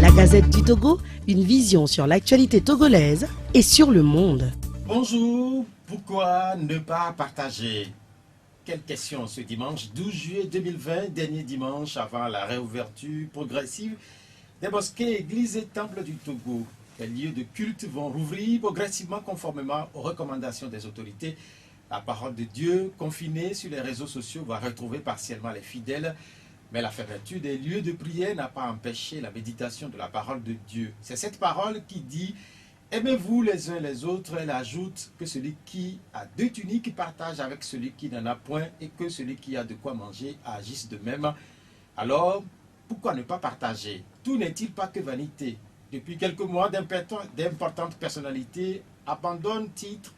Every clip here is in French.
La Gazette du Togo, une vision sur l'actualité togolaise et sur le monde. Bonjour, pourquoi ne pas partager? Quelle question ce dimanche 12 juillet 2020, dernier dimanche avant la réouverture progressive des mosquées, églises et temples du Togo. Les lieux de culte vont rouvrir progressivement conformément aux recommandations des autorités. La parole de Dieu, confinée sur les réseaux sociaux, va retrouver partiellement les fidèles. Mais la fermeture des lieux de prière n'a pas empêché la méditation de la parole de Dieu. C'est cette parole qui dit « Aimez-vous les uns les autres ». Elle ajoute que celui qui a deux tuniques partage avec celui qui n'en a point et que celui qui a de quoi manger agisse de même. Alors, pourquoi ne pas partager? Tout n'est-il pas que vanité? Depuis quelques mois, d'importantes personnalités abandonnent titres,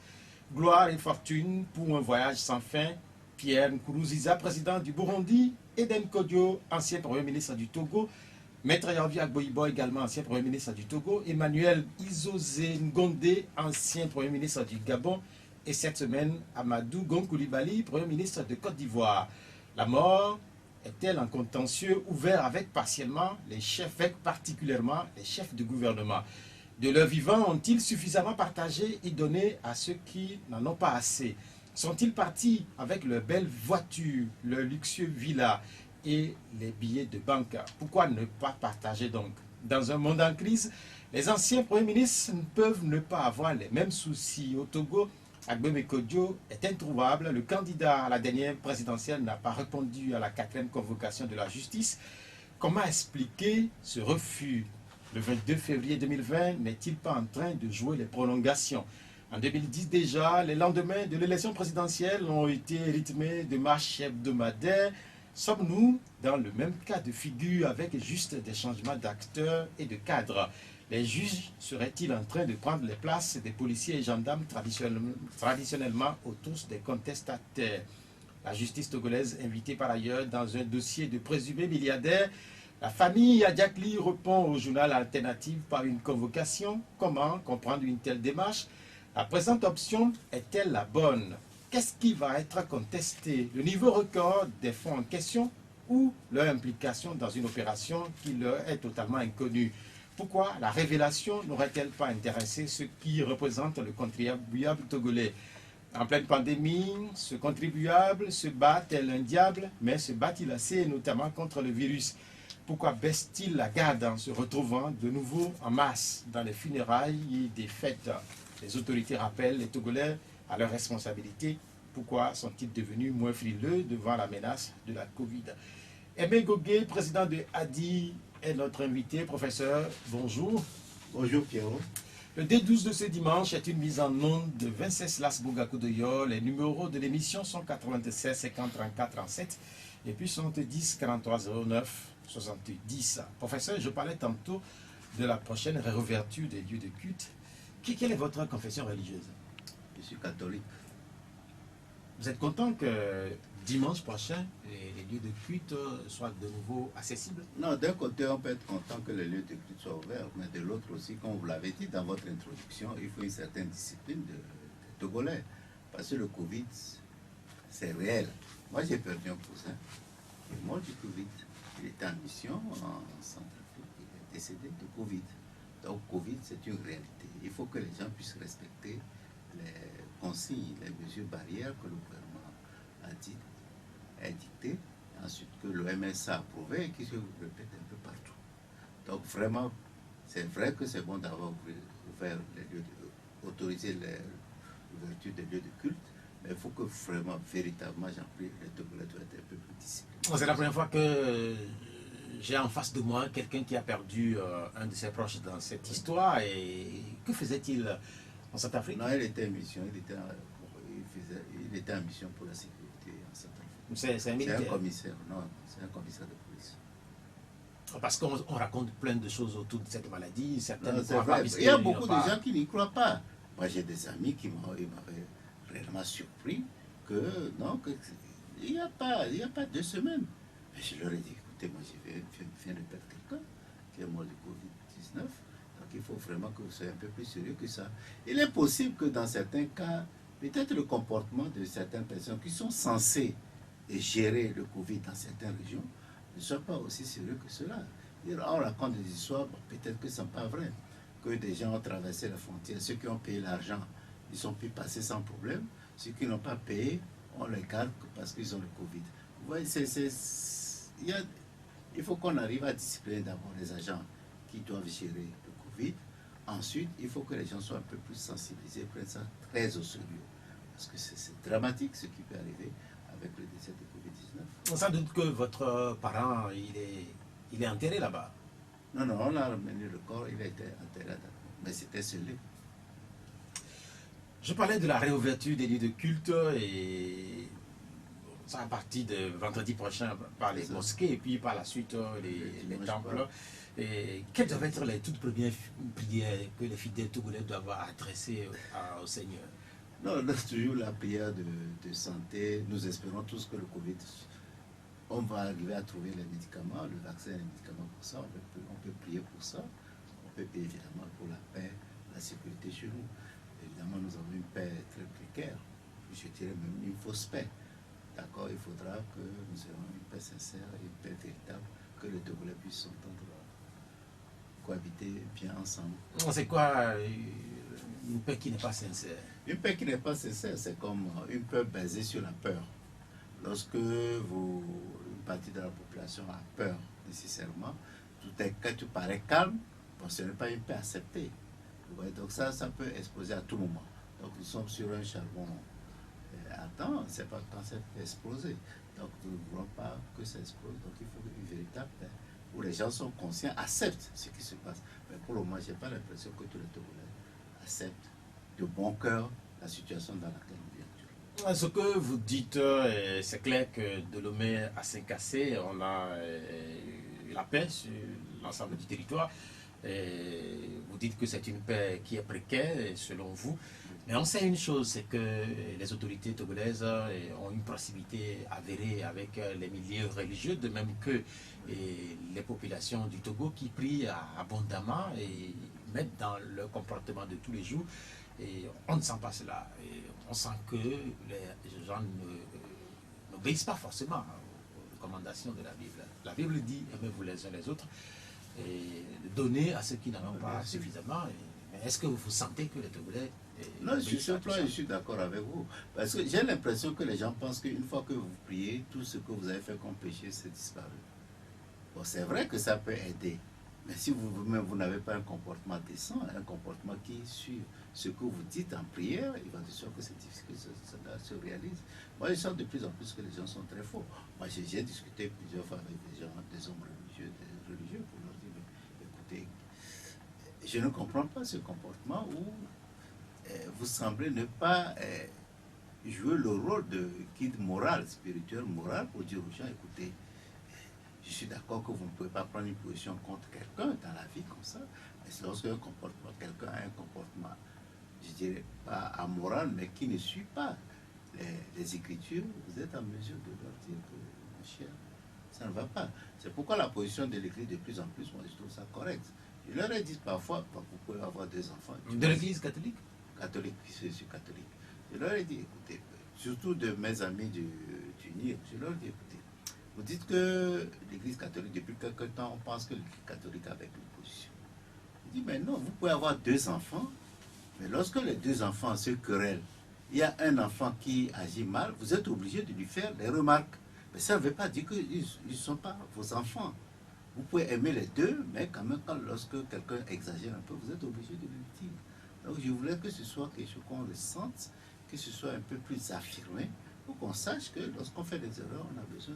gloire et fortune pour un voyage sans fin. Pierre Nkurunziza, président du Burundi, Eden Kodjo, ancien Premier ministre du Togo, Maître Yanvier Agboibo, également ancien Premier ministre du Togo, Emmanuel Izozé Ngondé, ancien Premier ministre du Gabon, et cette semaine, Amadou Gon Coulibaly, Premier ministre de Côte d'Ivoire. La mort est-elle un contentieux ouvert avec partiellement les chefs, avec particulièrement les chefs de gouvernement? De leur vivant, ont-ils suffisamment partagé et donné à ceux qui n'en ont pas assez? Sont-ils partis avec leurs belles voitures, leurs luxueux villas et les billets de banque? Pourquoi ne pas partager donc? Dans un monde en crise, les anciens premiers ministres ne peuvent ne pas avoir les mêmes soucis. Au Togo, Agbemé Kodjo est introuvable. Le candidat à la dernière présidentielle n'a pas répondu à la 4e convocation de la justice. Comment expliquer ce refus? Le 22 février 2020 n'est-il pas en train de jouer les prolongations? En 2010 déjà, les lendemains de l'élection présidentielle ont été rythmés de marches hebdomadaires. Sommes-nous dans le même cas de figure avec juste des changements d'acteurs et de cadres? Les juges seraient-ils en train de prendre les places des policiers et gendarmes traditionnellement autour des contestataires? La justice togolaise invitée par ailleurs dans un dossier de présumés milliardaires. La famille Adiakli répond au journal Alternative par une convocation. Comment comprendre une telle démarche? La présente option est-elle la bonne? Qu'est-ce qui va être contesté? Le niveau record des fonds en question ou leur implication dans une opération qui leur est totalement inconnue? Pourquoi la révélation n'aurait-elle pas intéressé ceux qui représentent le contribuable togolais? En pleine pandémie, ce contribuable se bat tel un diable, mais se bat-il assez, notamment contre le virus? Pourquoi baisse-t-il la garde en se retrouvant de nouveau en masse dans les funérailles et des fêtes? Les autorités rappellent les Togolais à leurs responsabilités. Pourquoi sont-ils devenus moins frileux devant la menace de la Covid? Aimé Gogué, président de ADI, est notre invité. Professeur, bonjour. Bonjour Pierrot. Le D12 de ce dimanche est une mise en onde de Venceslas Bogakudoyo. Les numéros de l'émission sont 96 50 34 37 et puis 70 43 09 70. Professeur, je parlais tantôt de la prochaine réouverture des lieux de culte. Quelle est votre confession religieuse? Je suis catholique. Vous êtes content que dimanche prochain, les lieux de culte soient de nouveau accessibles? Non, d'un côté, on peut être content que les lieux de culte soient ouverts, mais de l'autre aussi, comme vous l'avez dit dans votre introduction, il faut une certaine discipline de Togolais. Parce que le Covid, c'est réel. Moi, j'ai perdu un cousin. Il est mort du Covid. Il était en mission en Centrafrique. Il est décédé de Covid. Donc, Covid, c'est une réalité. Il faut que les gens puissent respecter les consignes, les mesures barrières que le gouvernement a dictées, ensuite que l'OMS a approuvé et qui se répète un peu partout. Donc, vraiment, c'est vrai que c'est bon d'avoir ouvert les lieux, autoriser l'ouverture des lieux de culte, mais il faut que vraiment, véritablement, j'en prie, les Togolais doivent être un peu plus disciplinés. C'est la première fois que j'ai en face de moi quelqu'un qui a perdu un de ses proches dans cette histoire. Et que faisait-il en Centrafrique? Non, il était en mission. Il était en mission pour la sécurité en Centrafrique. C'est un militaire. C'est un commissaire. Non, c'est un commissaire de police. Parce qu'on raconte plein de choses autour de cette maladie. Certaines Non, ne croient pas. il y a beaucoup de gens qui n'y croient pas. Moi, j'ai des amis qui m'avaient réellement surpris que non, que il n'y a pas 2 semaines. Mais je leur ai dit, écoutez, moi, je viens de perdre quelqu'un qui est mort du Covid-19. Donc, il faut vraiment que vous soyez un peu plus sérieux que ça. Il est possible que dans certains cas, peut-être le comportement de certaines personnes qui sont censées gérer le Covid dans certaines régions ne soit pas aussi sérieux que cela. On raconte des histoires, bon, peut-être que ce n'est pas vrai, que des gens ont traversé la frontière, ceux qui ont payé l'argent, ils sont pu passer sans problème, ceux qui n'ont pas payé, on les garde parce qu'ils ont le Covid. Vous voyez, il faut qu'on arrive à discipliner d'abord les agents qui doivent gérer le Covid. Ensuite, il faut que les gens soient un peu plus sensibilisés, prennent ça très au sérieux. Parce que c'est dramatique ce qui peut arriver avec le décès de Covid-19. Sans doute que votre parent, il est enterré là-bas. Non, non, on a ramené le corps, il a été enterré, mais c'était scellé. Je parlais de la réouverture des lieux de culte et ça à partir de vendredi prochain par les mosquées et puis par la suite les temples. Et quelles doivent être les toutes premières prières que les fidèles togolais doivent adresser au Seigneur? Non, toujours la prière de santé. Nous espérons tous que le Covid, on va arriver à trouver les médicaments, le vaccin et les médicaments pour ça. On peut prier pour ça. On peut prier évidemment pour la paix, la sécurité chez nous. Évidemment, nous avons une paix très précaire. Je dirais même une fausse paix. D'accord, il faudra que nous ayons une paix sincère et une paix véritable, que les Togolais puissent s'entendre, cohabiter bien ensemble. C'est quoi une paix qui n'est pas sincère? Une paix qui n'est pas sincère, c'est comme une paix basée sur la peur. Lorsque une partie de la population a peur nécessairement, tout paraît calme, bon, ce n'est pas une paix acceptée. Ouais, donc ça peut exploser à tout moment. Donc nous sommes sur un charbon ardent, on ne sait pas quand ça peut exploser. Donc nous ne voulons pas que ça explose. Donc il faut une véritable paix où les gens sont conscients, acceptent ce qui se passe. Mais pour le moment, je n'ai pas l'impression que tous les Togolais acceptent de bon cœur la situation dans laquelle on vit actuellement. Ce que vous dites, c'est clair que de Lomé à Saint-Cassé, on a la paix sur l'ensemble du territoire. Et vous dites que c'est une paix qui est précaire, selon vous. Mais on sait une chose, c'est que les autorités togolaises ont une proximité avérée avec les milieux religieux, de même que les populations du Togo qui prient abondamment et mettent dans leur comportement de tous les jours. Et on ne sent pas cela. Et on sent que les gens n'obéissent pas forcément aux recommandations de la Bible. La Bible dit aimez-vous les uns les autres et donner à ceux qui n'en ont pas suffisamment. Mais est-ce que vous sentez que les Togolais... Non, sur ce plan, je suis d'accord avec vous. Parce que j'ai l'impression que les gens pensent qu'une fois que vous priez, tout ce que vous avez fait comme péché, c'est disparu. Bon, c'est vrai que ça peut aider. Mais si vous-même, vous n'avez pas un comportement décent, un comportement qui suit ce que vous dites en prière, il va être sûr que c'est difficile que cela se réalise. Moi, je sens de plus en plus que les gens sont très faux. Moi, j'ai discuté plusieurs fois avec des gens, des hommes religieux, pour leur dire, mais, écoutez, je ne comprends pas ce comportement où vous semblez ne pas jouer le rôle de guide moral, spirituel, moral, pour dire aux gens, écoutez, je suis d'accord que vous ne pouvez pas prendre une position contre quelqu'un dans la vie comme ça, mais lorsque quelqu'un a un comportement, je dirais pas amoral, mais qui ne suit pas les Écritures, vous êtes en mesure de leur dire que, mon cher, ça ne va pas. C'est pourquoi la position de l'Église, de plus en plus, moi je trouve ça correct. Je leur ai dit parfois, vous pouvez avoir des enfants. De l'Église catholique? Catholique, je suis catholique. Je leur ai dit, écoutez, surtout de mes amis du NIR, je leur ai dit, écoutez, vous dites que l'Église catholique, depuis quelque temps, on pense que l'Église catholique a avec une position. Je dis, mais non, vous pouvez avoir deux enfants, mais lorsque les deux enfants se querellent, il y a un enfant qui agit mal, vous êtes obligé de lui faire des remarques. Mais ça ne veut pas dire qu'ils ne sont pas vos enfants. Vous pouvez aimer les deux, mais quand même, lorsque quelqu'un exagère un peu, vous êtes obligé de lui dire. Donc je voulais que ce soit quelque chose qu'on le sente, que ce soit un peu plus affirmé, pour qu'on sache que lorsqu'on fait des erreurs, on a besoin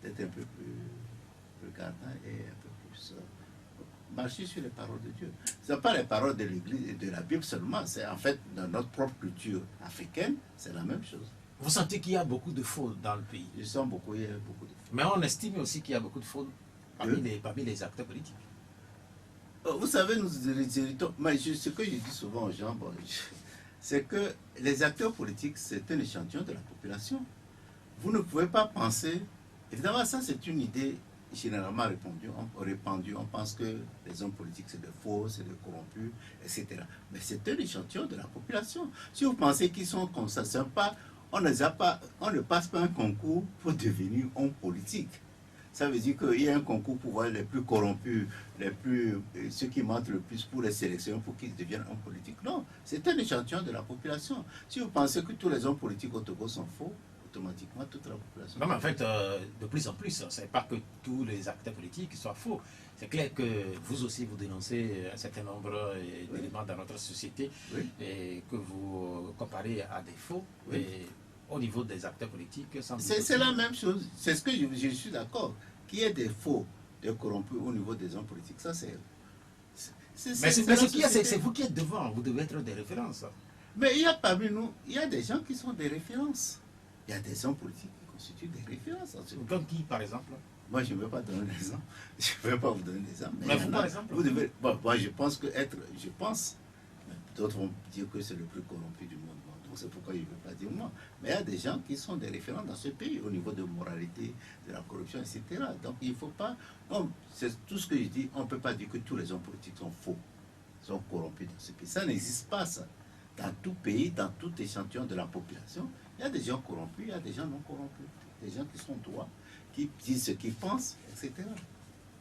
d'être un peu plus regardant et un peu plus marcher sur les paroles de Dieu. Ce n'est pas les paroles de l'Église et de la Bible seulement, c'est en fait dans notre propre culture africaine, c'est la même chose. Vous sentez qu'il y a beaucoup de faux dans le pays? Je sens beaucoup, il y a beaucoup de faux. Mais on estime aussi qu'il y a beaucoup de faux parmi les acteurs politiques. Vous savez, nous héritons, mais ce que je dis souvent aux gens, c'est que les acteurs politiques, c'est un échantillon de la population. Vous ne pouvez pas penser, évidemment ça c'est une idée généralement répandue, on pense que les hommes politiques c'est des faux, c'est des corrompus, etc. Mais c'est un échantillon de la population. Si vous pensez qu'ils sont comme ça, on ne passe pas un concours pour devenir homme politique. Ça veut dire qu'il y a un concours pour voir les plus corrompus, ceux qui mentent le plus pour les sélectionner, pour qu'ils deviennent hommes politiques. Non, c'est un échantillon de la population. Si vous pensez que tous les hommes politiques au Togo sont faux, automatiquement toute la population. Non, mais en fait, de plus en plus, ce n'est pas que tous les acteurs politiques soient faux. C'est clair que vous aussi, vous dénoncez un certain nombre d'éléments dans notre société et que vous comparez à des faux. Oui. Et au niveau des acteurs politiques, c'est la même chose. C'est ce que je suis d'accord. Qu'il y ait des faux, des corrompus au niveau des hommes politiques, ça c'est... Mais ce qu'il y a, c'est vous qui êtes devant, vous devez être des références. Mais il y a parmi nous, il y a des gens qui sont des références. Il y a des hommes politiques qui constituent des références. Comme qui, par exemple? Moi, je ne vais pas donner des exemples. Je ne vais pas vous donner des exemples. Mais vous, par exemple? Vous devez, bon, moi, je pense que d'autres vont dire que c'est le plus corrompu du monde. Donc, c'est pourquoi je ne veux pas dire moi. Mais il y a des gens qui sont des référents dans ce pays au niveau de moralité, de la corruption, etc. Donc, il ne faut pas... c'est tout ce que je dis, on ne peut pas dire que tous les hommes politiques sont faux, sont corrompus dans ce pays. Ça n'existe pas, ça. Dans tout pays, dans tout échantillon de la population, il y a des gens corrompus, il y a des gens non corrompus. Des gens qui sont droits, qui disent ce qu'ils pensent, etc.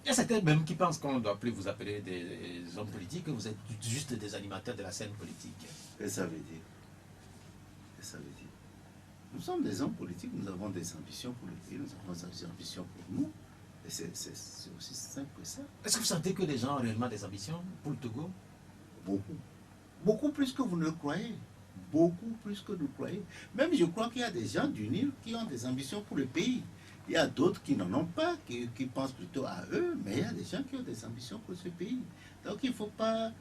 Il y a certains même qui pensent qu'on ne doit plus vous appeler des hommes politiques, que vous êtes juste des animateurs de la scène politique. Et ça veut dire. Et ça veut dire. Nous sommes des hommes politiques, nous avons des ambitions pour le pays, nous avons des ambitions pour nous. Et c'est aussi simple que ça. Est-ce que vous sentez que les gens ont réellement des ambitions pour le Togo? Beaucoup. Beaucoup plus que vous ne le croyez. Beaucoup plus que vous le croyez. Même je crois qu'il y a des gens du Nil qui ont des ambitions pour le pays. Il y a d'autres qui n'en ont pas, qui pensent plutôt à eux, mais il y a des gens qui ont des ambitions pour ce pays. Donc il ne faut pas...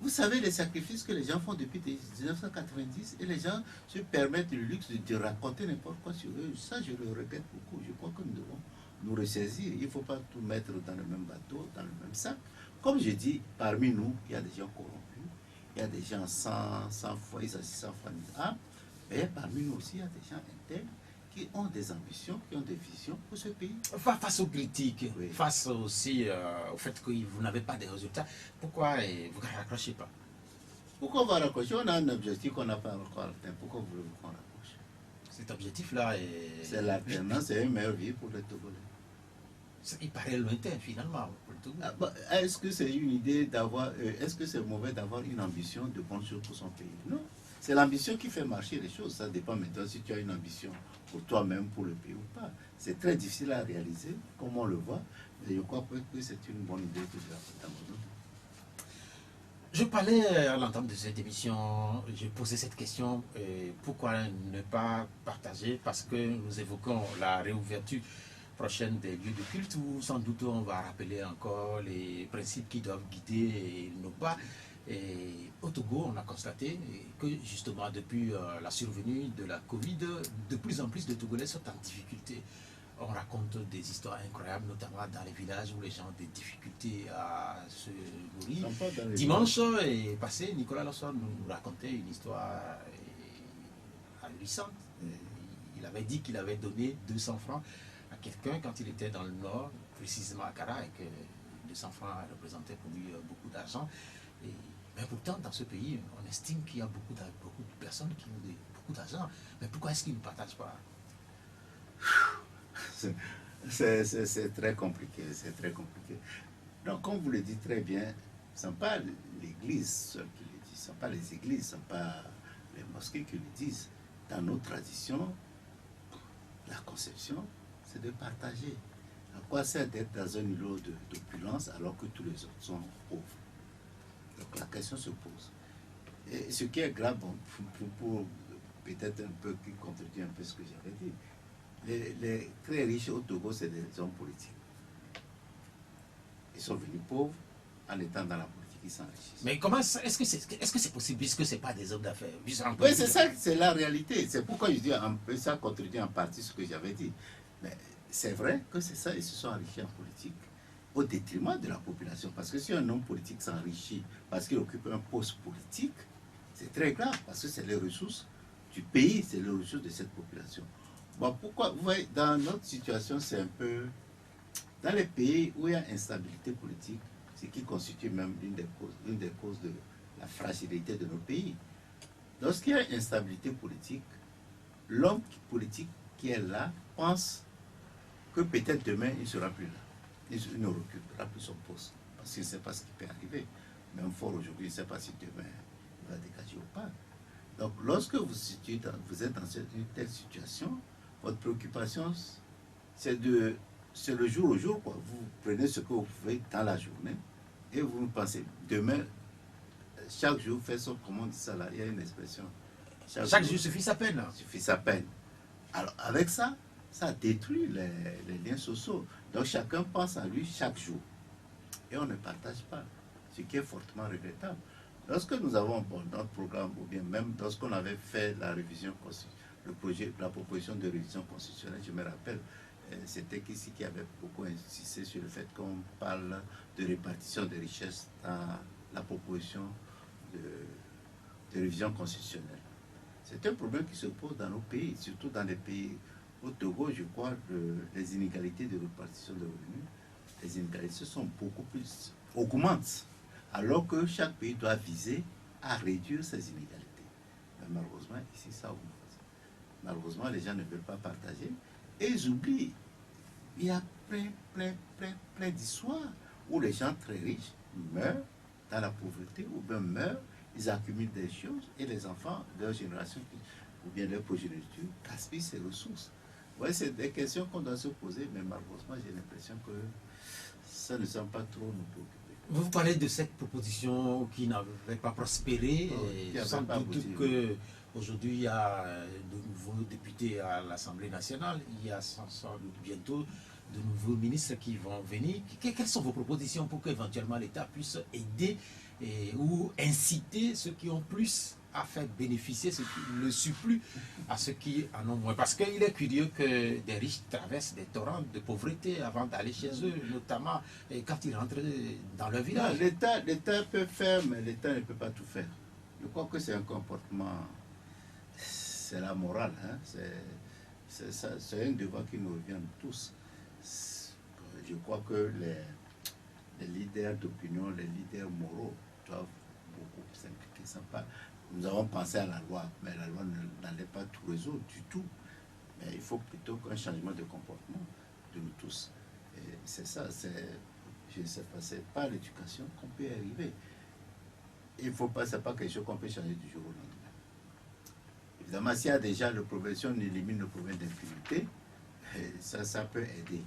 Vous savez les sacrifices que les gens font depuis 1990 et les gens se permettent le luxe de raconter n'importe quoi sur eux. Ça, je le répète beaucoup. Je crois que nous devons nous ressaisir. Il ne faut pas tout mettre dans le même bateau, dans le même sac. Comme je dis, parmi nous, il y a des gens corrompus. Il y a des gens sans foi, ils assistent sans foi ni âme. Mais parmi nous aussi, il y a des gens intègres qui ont des ambitions, qui ont des visions pour ce pays. Face aux critiques, oui. Face aussi au fait que vous n'avez pas de résultats, pourquoi vous ne raccrochez pas? Pourquoi on va raccrocher? On a un objectif qu'on n'a pas encore atteint. Pourquoi voulez-vous qu'on raccroche? Cet objectif-là est... C'est l'alternance, c'est une meilleure vie pour les Togolais. Il paraît lointain finalement pour le Togo. Est-ce que c'est une idée d'avoir... est-ce que c'est mauvais d'avoir une ambition de bonnes choses pour son pays? Non. C'est l'ambition qui fait marcher les choses. Ça dépend maintenant si tu as une ambition pour toi-même, pour le pays ou pas. C'est très difficile à réaliser, comme on le voit. Mais je crois que c'est une bonne idée de faire dans mon nom. Je parlais à l'entame de cette émission, je posais cette question, pourquoi ne pas partager? Parce que nous évoquons la réouverture prochaine des lieux de culte où sans doute on va rappeler encore les principes qui doivent guider nos pas. Et au Togo, on a constaté que justement depuis la survenue de la Covid, de plus en plus de Togolais sont en difficulté. On raconte des histoires incroyables, notamment dans les villages où les gens ont des difficultés à se nourrir. Dimanche est passé, Nicolas Lossor nous racontait une histoire ahurissante. Il avait dit qu'il avait donné 200 francs à quelqu'un quand il était dans le nord, précisément à Kara, et que 200 francs représentaient pour lui beaucoup d'argent. Mais pourtant, dans ce pays, on estime qu'il y a beaucoup de personnes qui ont beaucoup d'argent. Mais pourquoi est-ce qu'ils ne partagent pas? C'est très compliqué, c'est très compliqué. Donc, comme vous le dites très bien, ce n'est pas l'Église seule qui le dit, ce ne sont pas les églises, ce ne sont pas les mosquées qui le disent. Dans nos traditions, la conception, c'est de partager. À quoi sert d'être dans un îlot d'opulence alors que tous les autres sont pauvres? Donc la question se pose. Et ce qui est grave, bon, pour peut-être un peu qui contredit un peu ce que j'avais dit, les très riches au Togo, c'est des hommes politiques. Ils sont venus pauvres en étant dans la politique, ils s'enrichissent. Mais comment est-ce que c'est possible puisque ce n'est pas des hommes d'affaires? Oui, c'est ça, c'est la réalité. C'est pourquoi je dis un peu ça contredit en partie ce que j'avais dit. Mais c'est vrai que c'est ça, ils se sont enrichis en politique au détriment de la population. Parce que si un homme politique s'enrichit parce qu'il occupe un poste politique, c'est très grave, parce que c'est les ressources du pays, c'est les ressources de cette population. Bon, pourquoi? Vous voyez, dans notre situation, c'est un peu... Dans les pays où il y a instabilité politique, ce qui constitue même une des causes de la fragilité de nos pays. Lorsqu'il y a instabilité politique, l'homme politique qui est là pense que peut-être demain, il ne sera plus là. Il ne récupérera plus son poste. Parce qu'il ne sait pas ce qui peut arriver. Même fort aujourd'hui, il ne sait pas si demain, il va dégager ou pas. Donc, lorsque vous êtes dans une telle situation, votre préoccupation, c'est le jour au jour, quoi. Vous prenez ce que vous pouvez dans la journée et vous pensez, demain, chaque jour fait son, comment on dit ça là, il y a une expression. Chaque jour suffit sa peine. Suffit sa peine. Alors, avec ça, ça détruit les liens sociaux. Donc, chacun pense à lui chaque jour. Et on ne partage pas, ce qui est fortement regrettable. Lorsque nous avons notre programme, ou bien même lorsqu'on avait fait la révision constitutionnelle, la proposition de révision constitutionnelle, je me rappelle, c'était ici qui avait beaucoup insisté sur le fait qu'on parle de répartition des richesses dans la proposition de révision constitutionnelle. C'est un problème qui se pose dans nos pays, surtout dans les pays. Au Togo, je crois, les inégalités de répartition de revenus, les inégalités sont beaucoup plus, augmentent, alors que chaque pays doit viser à réduire ses inégalités. Mais malheureusement, ici, ça augmente. Malheureusement, les gens ne veulent pas partager et ils oublient. Il y a plein d'histoires où les gens très riches meurent dans la pauvreté ou bien meurent, ils accumulent des choses et les enfants de leur génération ou bien leur progéniture gaspillent ces ressources. Ouais, c'est des questions qu'on doit se poser, mais malheureusement, j'ai l'impression que ça ne semble pas trop nous préoccuper. Vous parlez de cette proposition qui n'avait pas prospéré, sans doute qu'aujourd'hui il y a de nouveaux députés à l'Assemblée nationale, il y a sans doute bientôt de nouveaux ministres qui vont venir. Quelles sont vos propositions pour qu'éventuellement l'État puisse aider ou inciter ceux qui ont plus à faire bénéficier le surplus à ceux qui en ont moins? Parce qu'il est curieux que des riches traversent des torrents de pauvreté avant d'aller chez eux, notamment quand ils rentrent dans leur village. L'État peut faire, mais l'État ne peut pas tout faire. Je crois que c'est un comportement, c'est la morale, hein? C'est un devoir qui nous revient tous. Je crois que les leaders d'opinion, les leaders moraux doivent beaucoup s'impliquer. Nous avons pensé à la loi, mais la loi n'allait pas tout résoudre du tout. Mais il faut plutôt qu'un changement de comportement de nous tous. Et c'est ça, je ne sais pas, c'est pas l'éducation qu'on peut y arriver. Il faut pas, c'est pas quelque chose qu'on peut changer du jour au lendemain. Évidemment, s'il y a déjà le problème, si on élimine le problème d'impunité, ça peut aider.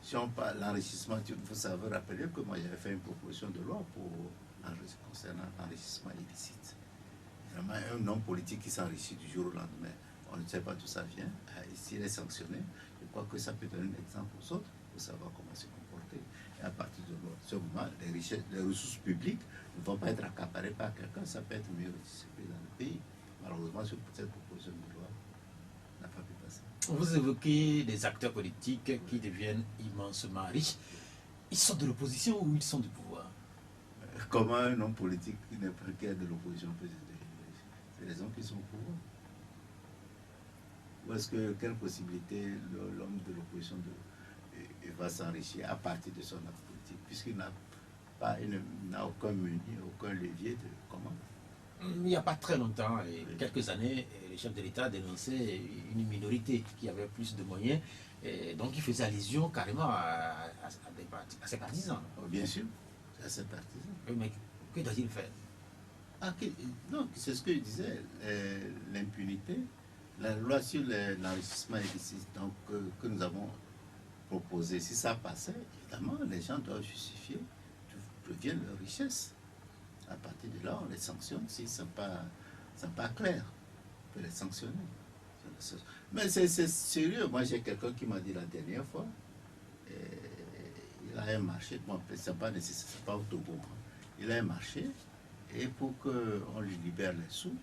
Si on parle l'enrichissement, vous savez rappeler que moi j'avais fait une proposition de loi concernant l'enrichissement illicite. Vraiment, un homme politique qui s'enrichit du jour au lendemain, on ne sait pas d'où ça vient. S'il est sanctionné, je crois que ça peut donner un exemple aux autres pour savoir comment se comporter. Et à partir de ce moment, les ressources publiques ne vont pas être accaparées par quelqu'un, ça peut être mieux redistribué dans le pays. Malheureusement, cette proposition de loi n'a pas pu passer. Vous évoquez des acteurs politiques qui deviennent immensement riches. Ils sont de l'opposition ou ils sont du pouvoir? Comment un homme politique qui n'est pas de l'opposition peut se devenir riche? C'est les hommes qui sont au pouvoir. Ou est-ce que quelle possibilité l'homme de l'opposition va s'enrichir à partir de son acte politique, puisqu'il n'a aucun menu, aucun levier de comment? Il n'y a pas très longtemps, quelques années, le chef de l'État dénonçait une minorité qui avait plus de moyens, et donc il faisait allusion carrément à ses partisans. Oh, bien sûr, à ses partisans. Mais que doit-il faire? Non, c'est ce que je disais, l'impunité, la loi sur l'enrichissement illicite que nous avons proposé, si ça passait, évidemment, les gens doivent justifier d'où vient leur richesse. À partir de là, on les sanctionne si ce n'est pas clair. On peut les sanctionner. Mais c'est sérieux. Moi, j'ai quelqu'un qui m'a dit la dernière fois, il a un marché, bon, ce n'est pas au Togo, il a un marché, et pour qu'on lui libère les sous,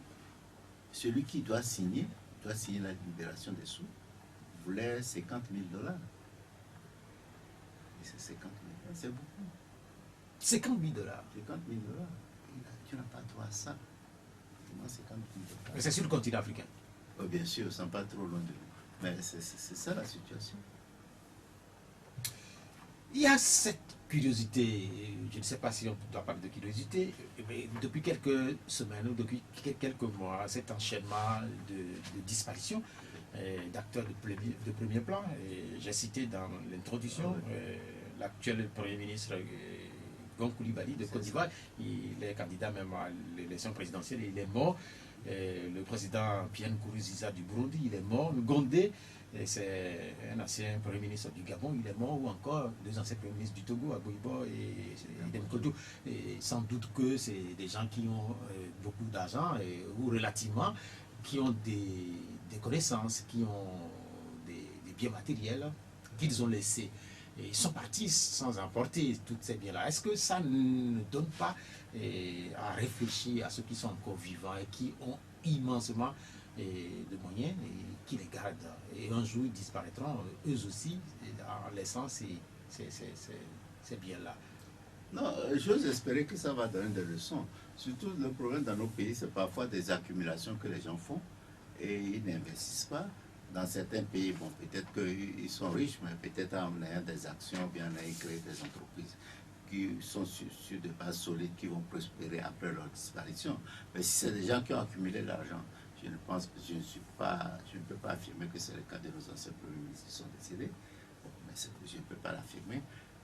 celui qui doit signer la libération des sous, voulait 50 000 $. Et c'est 50 000 $, c'est beaucoup. 50 000 $. 50 000 $. Tu n'as pas droit à ça. 50 000 $. Mais c'est sur le continent africain. Oh, bien sûr, ils ne sont pas trop loin de nous. Mais c'est ça la situation. Il y a cette curiosité, je ne sais pas si on doit parler de curiosité, mais depuis quelques semaines ou depuis quelques mois, cet enchaînement de disparitions, d'acteurs de premier plan. J'ai cité dans l'introduction l'actuel Premier ministre Gon Coulibaly de Côte d'Ivoire. Il est candidat même à l'élection présidentielle, il est mort. Le président Pierre Nkurunziza du Burundi, il est mort. Le Gondé, c'est un ancien Premier ministre du Gabon, il est mort. Ou encore deux anciens Premiers ministres du Togo, Aboibo et Demkodou. Et sans doute que c'est des gens qui ont beaucoup d'argent, ou relativement, qui ont des connaissances, qui ont des biens matériels qu'ils ont laissés. Et ils sont partis sans emporter tous ces biens-là. Est-ce que ça ne donne pas à réfléchir à ceux qui sont encore vivants et qui ont immensément de moyens et qui les gardent? Et un jour, ils disparaîtront eux aussi en laissant ces biens-là. Non, j'ose espérer que ça va donner des leçons. Surtout, le problème dans nos pays, c'est parfois des accumulations que les gens font et ils n'investissent pas. Dans certains pays, bon, peut-être qu'ils sont riches, mais peut-être en ayant des actions, bien en ayant créé des entreprises qui sont sur de bases solides, qui vont prospérer après leur disparition. Mais si c'est des gens qui ont accumulé l'argent, je ne pense que je ne peux pas affirmer que c'est le cas de nos anciens premiers ministres qui sont décédés. Bon, mais je ne peux pas l'affirmer.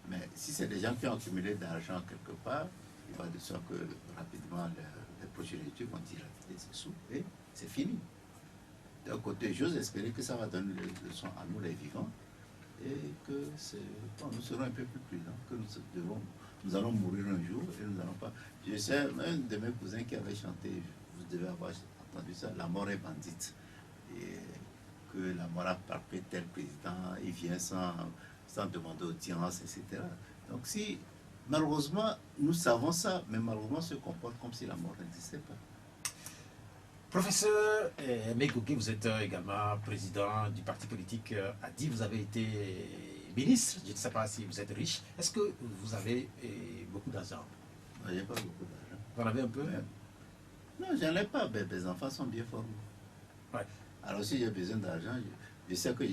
Mais si c'est des gens qui ont accumulé de l'argent quelque part, il va de sorte que rapidement les progénitures vont dilapider ces sous et c'est fini. D'un côté, j'ose espérer que ça va donner des leçons à nous les vivants et que nous serons un peu plus prudents, que nous allons mourir un jour et nous n'allons pas. Je sais, un de mes cousins qui avait chanté, vous devez avoir entendu ça, la mort est bandite. Et que la mort a frappé tel président, il vient sans demander audience, etc. Donc si, malheureusement, nous savons ça, mais malheureusement, on se comporte comme si la mort n'existait pas. Professeur Megogué, vous êtes également président du parti politique ADI, vous avez été ministre, je ne sais pas si vous êtes riche. Est-ce que vous avez beaucoup d'argent? Je n'ai pas beaucoup d'argent. Vous en avez un peu? Non, j'en ai pas, mais mes enfants sont bien formés. Ouais. Alors si j'ai besoin d'argent, je sais que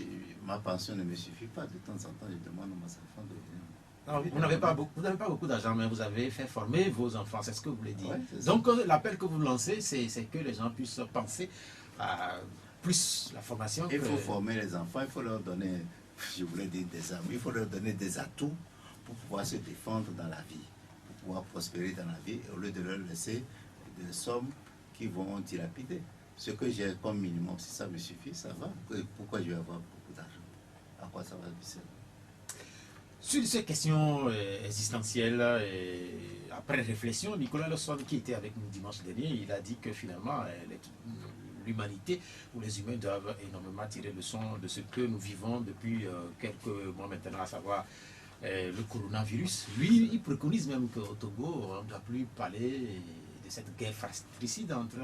ma pension ne me suffit pas. De temps en temps, je demande à mes enfants de venir. Non, vous n'avez pas beaucoup d'argent, mais vous avez fait former vos enfants, c'est ce que vous voulez dire. Ouais, donc l'appel que vous lancez, c'est que les gens puissent penser à plus la formation. Il faut former les enfants, il faut leur donner, je voulais dire des armes, il faut leur donner des atouts pour pouvoir se défendre dans la vie, pour pouvoir prospérer dans la vie, au lieu de leur laisser des sommes qui vont dilapider. Ce que j'ai comme minimum, si ça me suffit, ça va. Pourquoi je vais avoir beaucoup d'argent? À quoi ça va servir? Sur ces questions existentielles, après réflexion, Nicolas Leçon, qui était avec nous dimanche dernier, il a dit que finalement, l'humanité ou les humains doivent énormément tirer leçon de ce que nous vivons depuis quelques mois maintenant, à savoir le coronavirus. Lui, il préconise même qu'au Togo, on ne doit plus parler de cette guerre fratricide entre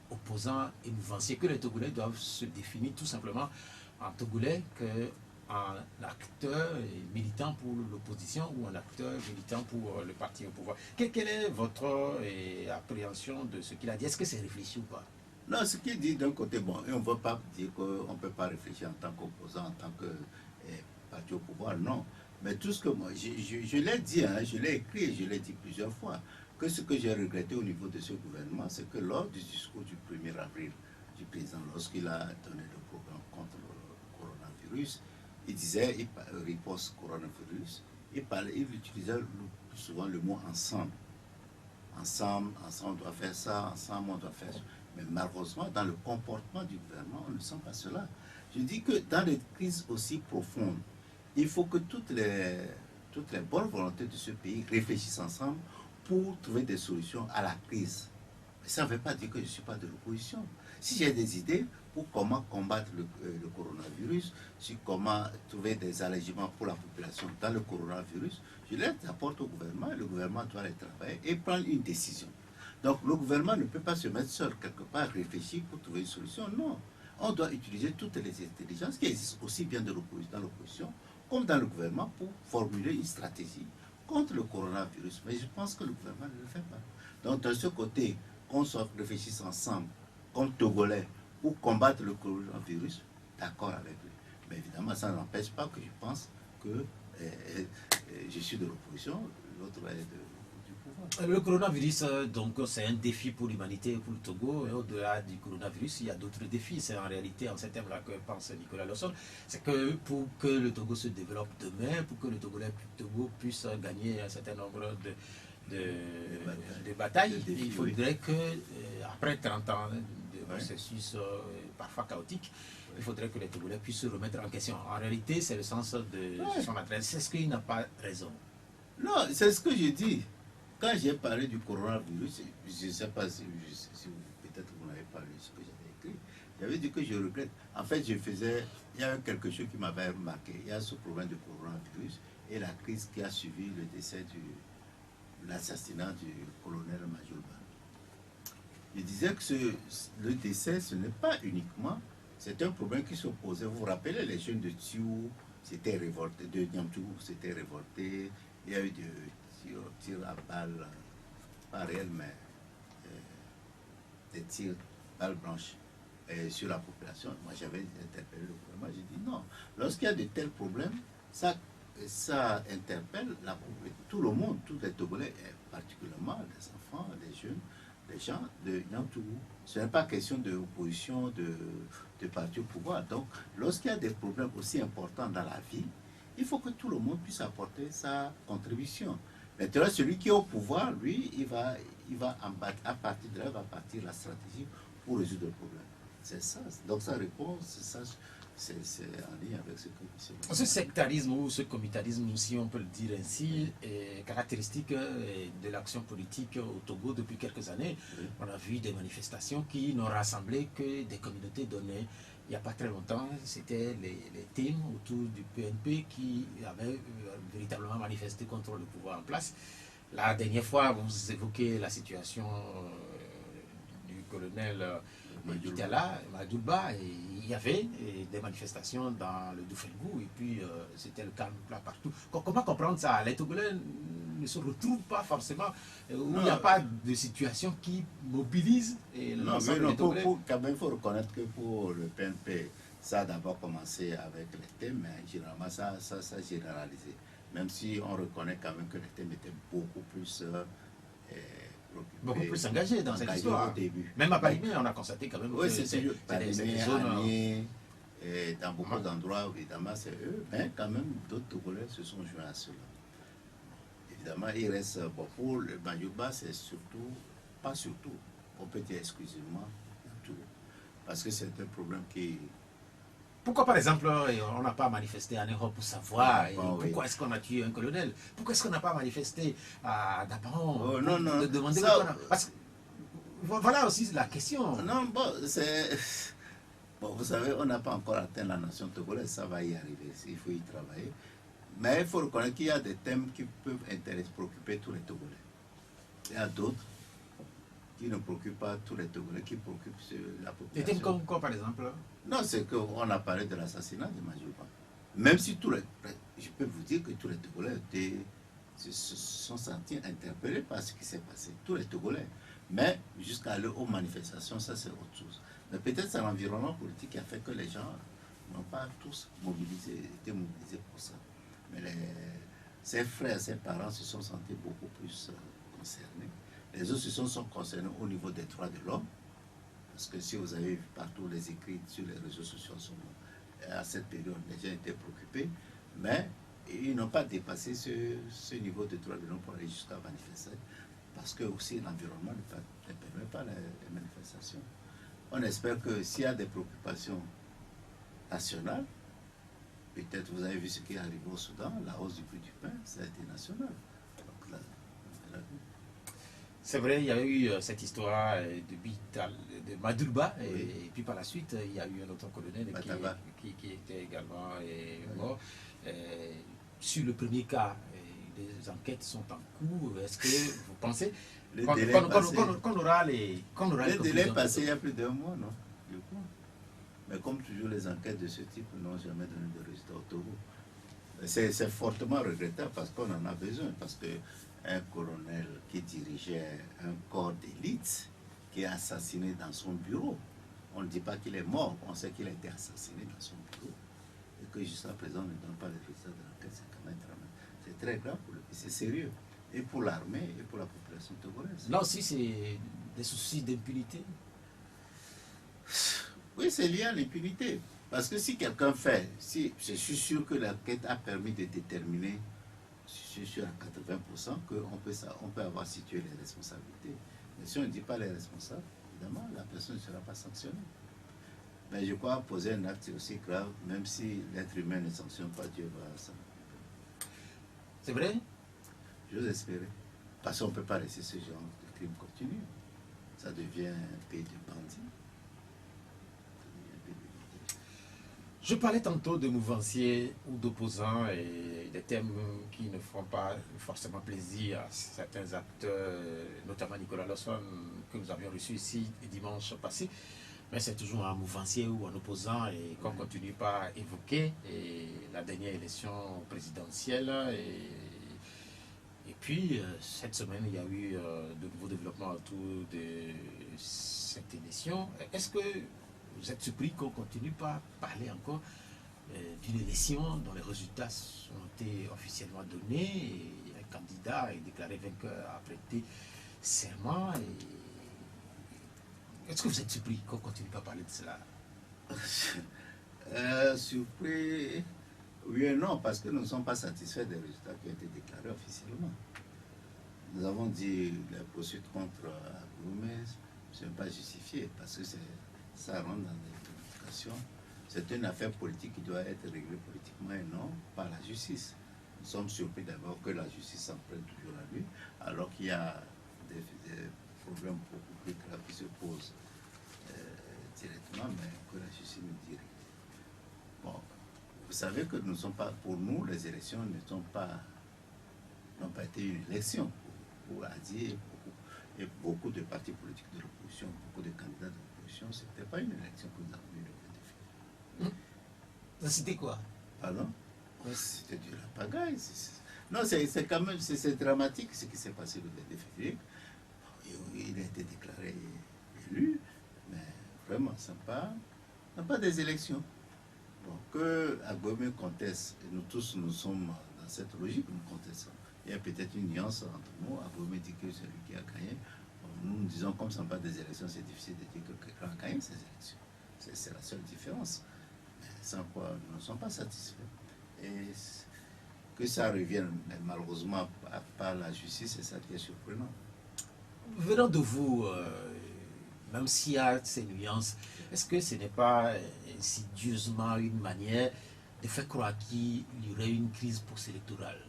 opposants et mouvanciers, que les Togolais doivent se définir tout simplement en Togolais qu'un acteur militant pour l'opposition ou un acteur militant pour le parti au pouvoir. Quelle est votre appréhension de ce qu'il a dit? Est-ce que c'est réfléchi ou pas? Non, ce qu'il dit d'un côté, bon, et on ne veut pas dire qu'on ne peut pas réfléchir en tant qu'opposant, en tant que parti au pouvoir, non. Mais tout ce que moi, je l'ai dit, hein, je l'ai écrit, je l'ai dit plusieurs fois, que ce que j'ai regretté au niveau de ce gouvernement, c'est que lors du discours du 1er avril du président, lorsqu'il a donné le programme contre le coronavirus, il disait, riposte coronavirus, il utilisait plus souvent le mot ensemble. Ensemble, on doit faire ça, ensemble, on doit faire ça. Mais malheureusement, dans le comportement du gouvernement, on ne sent pas cela. Je dis que dans des crises aussi profondes, il faut que toutes les bonnes volontés de ce pays réfléchissent ensemble pour trouver des solutions à la crise. Mais ça ne veut pas dire que je ne suis pas de l'opposition. Si j'ai des idées pour comment combattre le coronavirus, sur comment trouver des allégements pour la population dans le coronavirus, je les apporte au gouvernement et le gouvernement doit les travailler et prendre une décision. Donc le gouvernement ne peut pas se mettre seul quelque part, réfléchir pour trouver une solution. Non, on doit utiliser toutes les intelligences qui existent aussi bien dans l'opposition comme dans le gouvernement pour formuler une stratégie contre le coronavirus. Mais je pense que le gouvernement ne le fait pas. Donc de ce côté, qu'on réfléchisse ensemble, comme Togolais, pour combattre le coronavirus, d'accord avec lui. Mais évidemment, ça n'empêche pas que je pense que je suis de l'opposition, l'autre est du pouvoir. Le coronavirus, donc, c'est un défi pour l'humanité et pour le Togo. Et au-delà du coronavirus, il y a d'autres défis. C'est en réalité en ces termes-là que pense Nicolas Lossol. C'est que pour que le Togo se développe demain, pour que le Togo puisse gagner un certain nombre de batailles, il faudrait que, après 30 ans de processus parfois chaotique, il faudrait que les Togolais puissent se remettre en question. En réalité, c'est le sens de son adresse. C'est ce qu'il n'a pas raison. Non, c'est ce que j'ai dit. Quand j'ai parlé du coronavirus, je ne sais pas si peut-être vous n'avez pas lu ce que j'avais écrit, j'avais dit que je regrette. En fait, il y avait quelque chose qui m'avait marqué. Il y a ce problème du coronavirus et la crise qui a suivi le décès l'assassinat du colonel Majulba. Je disais que le décès, ce n'est pas uniquement, c'est un problème qui se posait. Vous vous rappelez, les jeunes de Tiou s'étaient révoltés, de Niamtougou s'étaient révoltés. Il y a eu des tirs à balles, pas réels, mais des tirs balles blanches sur la population. Moi, j'avais interpellé le gouvernement. J'ai dit non. Lorsqu'il y a de tels problèmes, ça interpelle tout le monde, tous les Togolais, particulièrement les enfants, les jeunes, les gens de Niamtougou. Ce n'est pas question d'opposition, de parti au pouvoir. Donc, lorsqu'il y a des problèmes aussi importants dans la vie, il faut que tout le monde puisse apporter sa contribution. Maintenant, celui qui est au pouvoir, lui, il va à partir de là, il va partir la stratégie pour résoudre le problème. C'est ça. Donc, sa réponse, c'est en ligne avec ce que M. Ce sectarisme ou ce communautarisme, si on peut le dire ainsi, est caractéristique de l'action politique au Togo depuis quelques années. Oui. On a vu des manifestations qui n'ont rassemblé que des communautés données. Il n'y a pas très longtemps, c'était les teams autour du PNP qui avaient véritablement manifesté contre le pouvoir en place. La dernière fois, vous évoquez la situation du colonel Itala, Madouba, et il y avait des manifestations dans le Doufengou, et puis c'était le calme là partout. Comment comprendre ça? Les Togolais ne se retrouvent pas forcément, où il n'y a pas de situation qui mobilise l'ensemble des Togolais. Quand même, il faut reconnaître que pour le PNP, ça a d'abord commencé avec les thèmes, mais généralement ça généralisé. Même si on reconnaît quand même que les thèmes étaient beaucoup plus engagés dans cette histoire. Au début. Même à Palimé, on a constaté quand même oui, que c'est des zones... dans beaucoup d'endroits, évidemment, c'est eux, mais quand même, d'autres Togolais se sont joints à cela. Évidemment, il reste, pour le Banjouba, c'est surtout, pas surtout, on peut dire exclusivement, tout. Parce que c'est un problème qui... Pourquoi, par exemple, on n'a pas manifesté en Europe pour savoir pourquoi est-ce qu'on a tué un colonel? Pourquoi est-ce qu'on n'a pas manifesté à Daparon de demander parce que, voilà aussi la question. Non, c'est... Bon, vous savez, on n'a pas encore atteint la nation togolaise, ça va y arriver, il faut y travailler. Mais il faut reconnaître qu'il y a des thèmes qui peuvent préoccuper tous les Togolais. Il y a d'autres qui ne préoccupent pas tous les Togolais, qui préoccupent la population. Des thèmes comme quoi, par exemple? Non, c'est qu'on a parlé de l'assassinat de Majouba. Même si je peux vous dire que tous les Togolais se sont sentis interpellés par ce qui s'est passé. Tous les Togolais. Mais jusqu'à aller aux manifestations, ça c'est autre chose. Mais peut-être c'est l'environnement politique qui a fait que les gens n'ont pas tous été mobilisés pour ça. Mais ses frères, ses parents se sont sentis beaucoup plus concernés. Les autres se sont concernés au niveau des droits de l'homme. Parce que si vous avez vu partout les écrits sur les réseaux sociaux, à cette période, les gens étaient préoccupés. Mais ils n'ont pas dépassé ce niveau de droits de l'homme pour aller jusqu'à manifester. Parce que aussi l'environnement ne permet pas les manifestations. On espère que s'il y a des préoccupations nationales, peut-être vous avez vu ce qui est arrivé au Soudan, la hausse du prix du pain, ça a été national. Donc là, c'est vrai, il y a eu cette histoire de Madouba, et puis par la suite, il y a eu un autre colonel qui était également mort. Sur le premier cas, les enquêtes sont en cours. Est-ce que vous pensez qu'on aura les délais passés il y a plus d'un mois, non? Du coup. Mais comme toujours, les enquêtes de ce type n'ont jamais donné de résultats au Togo. C'est fortement regrettable parce qu'on en a besoin. Parce qu'un colonel qui dirigeait un corps d'élite, qui est assassiné dans son bureau, on ne dit pas qu'il est mort, on sait qu'il a été assassiné dans son bureau. Et que jusqu'à présent, on ne donne pas les résultats de l'enquête, c'est quand même c'est très grave pour le pays, c'est sérieux. et pour l'armée et pour la population togolaise. Là aussi, c'est des soucis d'impunité. Oui, c'est lié à l'impunité. Parce que si quelqu'un fait, si, je suis sûr que l'enquête a permis de déterminer, je suis sûr à 80%, on peut avoir situé les responsabilités. Mais si on ne dit pas les responsables, évidemment, la personne ne sera pas sanctionnée. Mais je crois poser un acte aussi grave, même si l'être humain ne sanctionne pas, Dieu va sanctionner. C'est vrai? J'ose espérer. Parce qu'on ne peut pas laisser ce genre de crime continuer. Ça devient un pays de bandits. Je parlais tantôt de mouvanciers ou d'opposants et des thèmes qui ne font pas forcément plaisir à certains acteurs, notamment Nicolas Lawson, que nous avions reçu ici dimanche passé. Mais c'est toujours un mouvancier ou un opposant et qu'on continue par évoquer. Et la dernière élection présidentielle. Et puis, cette semaine, il y a eu de nouveaux développements autour de cette élection. Est-ce que vous êtes surpris qu'on continue pas à parler encore d'une élection dont les résultats ont été officiellement donnés et un candidat est déclaré vainqueur a prêté serment? Est-ce que vous êtes surpris qu'on continue pas à parler de cela? Surpris, oui et non, parce que nous ne sommes pas satisfaits des résultats qui ont été déclarés officiellement. Nous avons dit la poursuite contre Goumez ne sont pas justifiées parce que ça rentre dans l'éducation. C'est une affaire politique qui doit être réglée politiquement et non par la justice. Nous sommes surpris d'abord que la justice s'en prenne toujours à lui, alors qu'il y a des problèmes beaucoup plus graves qui se posent directement, mais que la justice nous dit. Bon, vous savez que nous ne sommes pas, pour nous, les élections n'ont pas été une élection. Pour Adi et beaucoup de partis politiques de l'opposition, beaucoup de candidats de l'opposition, ce n'était pas une élection que nous avons eu le 20 février. C'était quoi? Pardon? C'était de la pagaille. Non, c'est quand même c'est dramatique ce qui s'est passé le 22 février. Il a été déclaré élu, mais vraiment, ça n'a pas des élections. Donc, que Agboimé conteste, et nous tous, nous sommes dans cette logique, nous contestons. Il y a peut-être une nuance entre nous. Agboimé dit que c'est lui qui a gagné. Nous disons, comme ce n'est pas des élections, c'est difficile de dire que quelqu'un a gagné ces élections. C'est la seule différence. Mais sans quoi nous ne sommes pas satisfaits. Et que ça revienne, mais malheureusement, par la justice, c'est ça qui est surprenant. Venant de vous, même s'il y a ces nuances, est-ce que ce n'est pas insidieusement une manière de faire croire qu'il y aurait une crise post-électorale?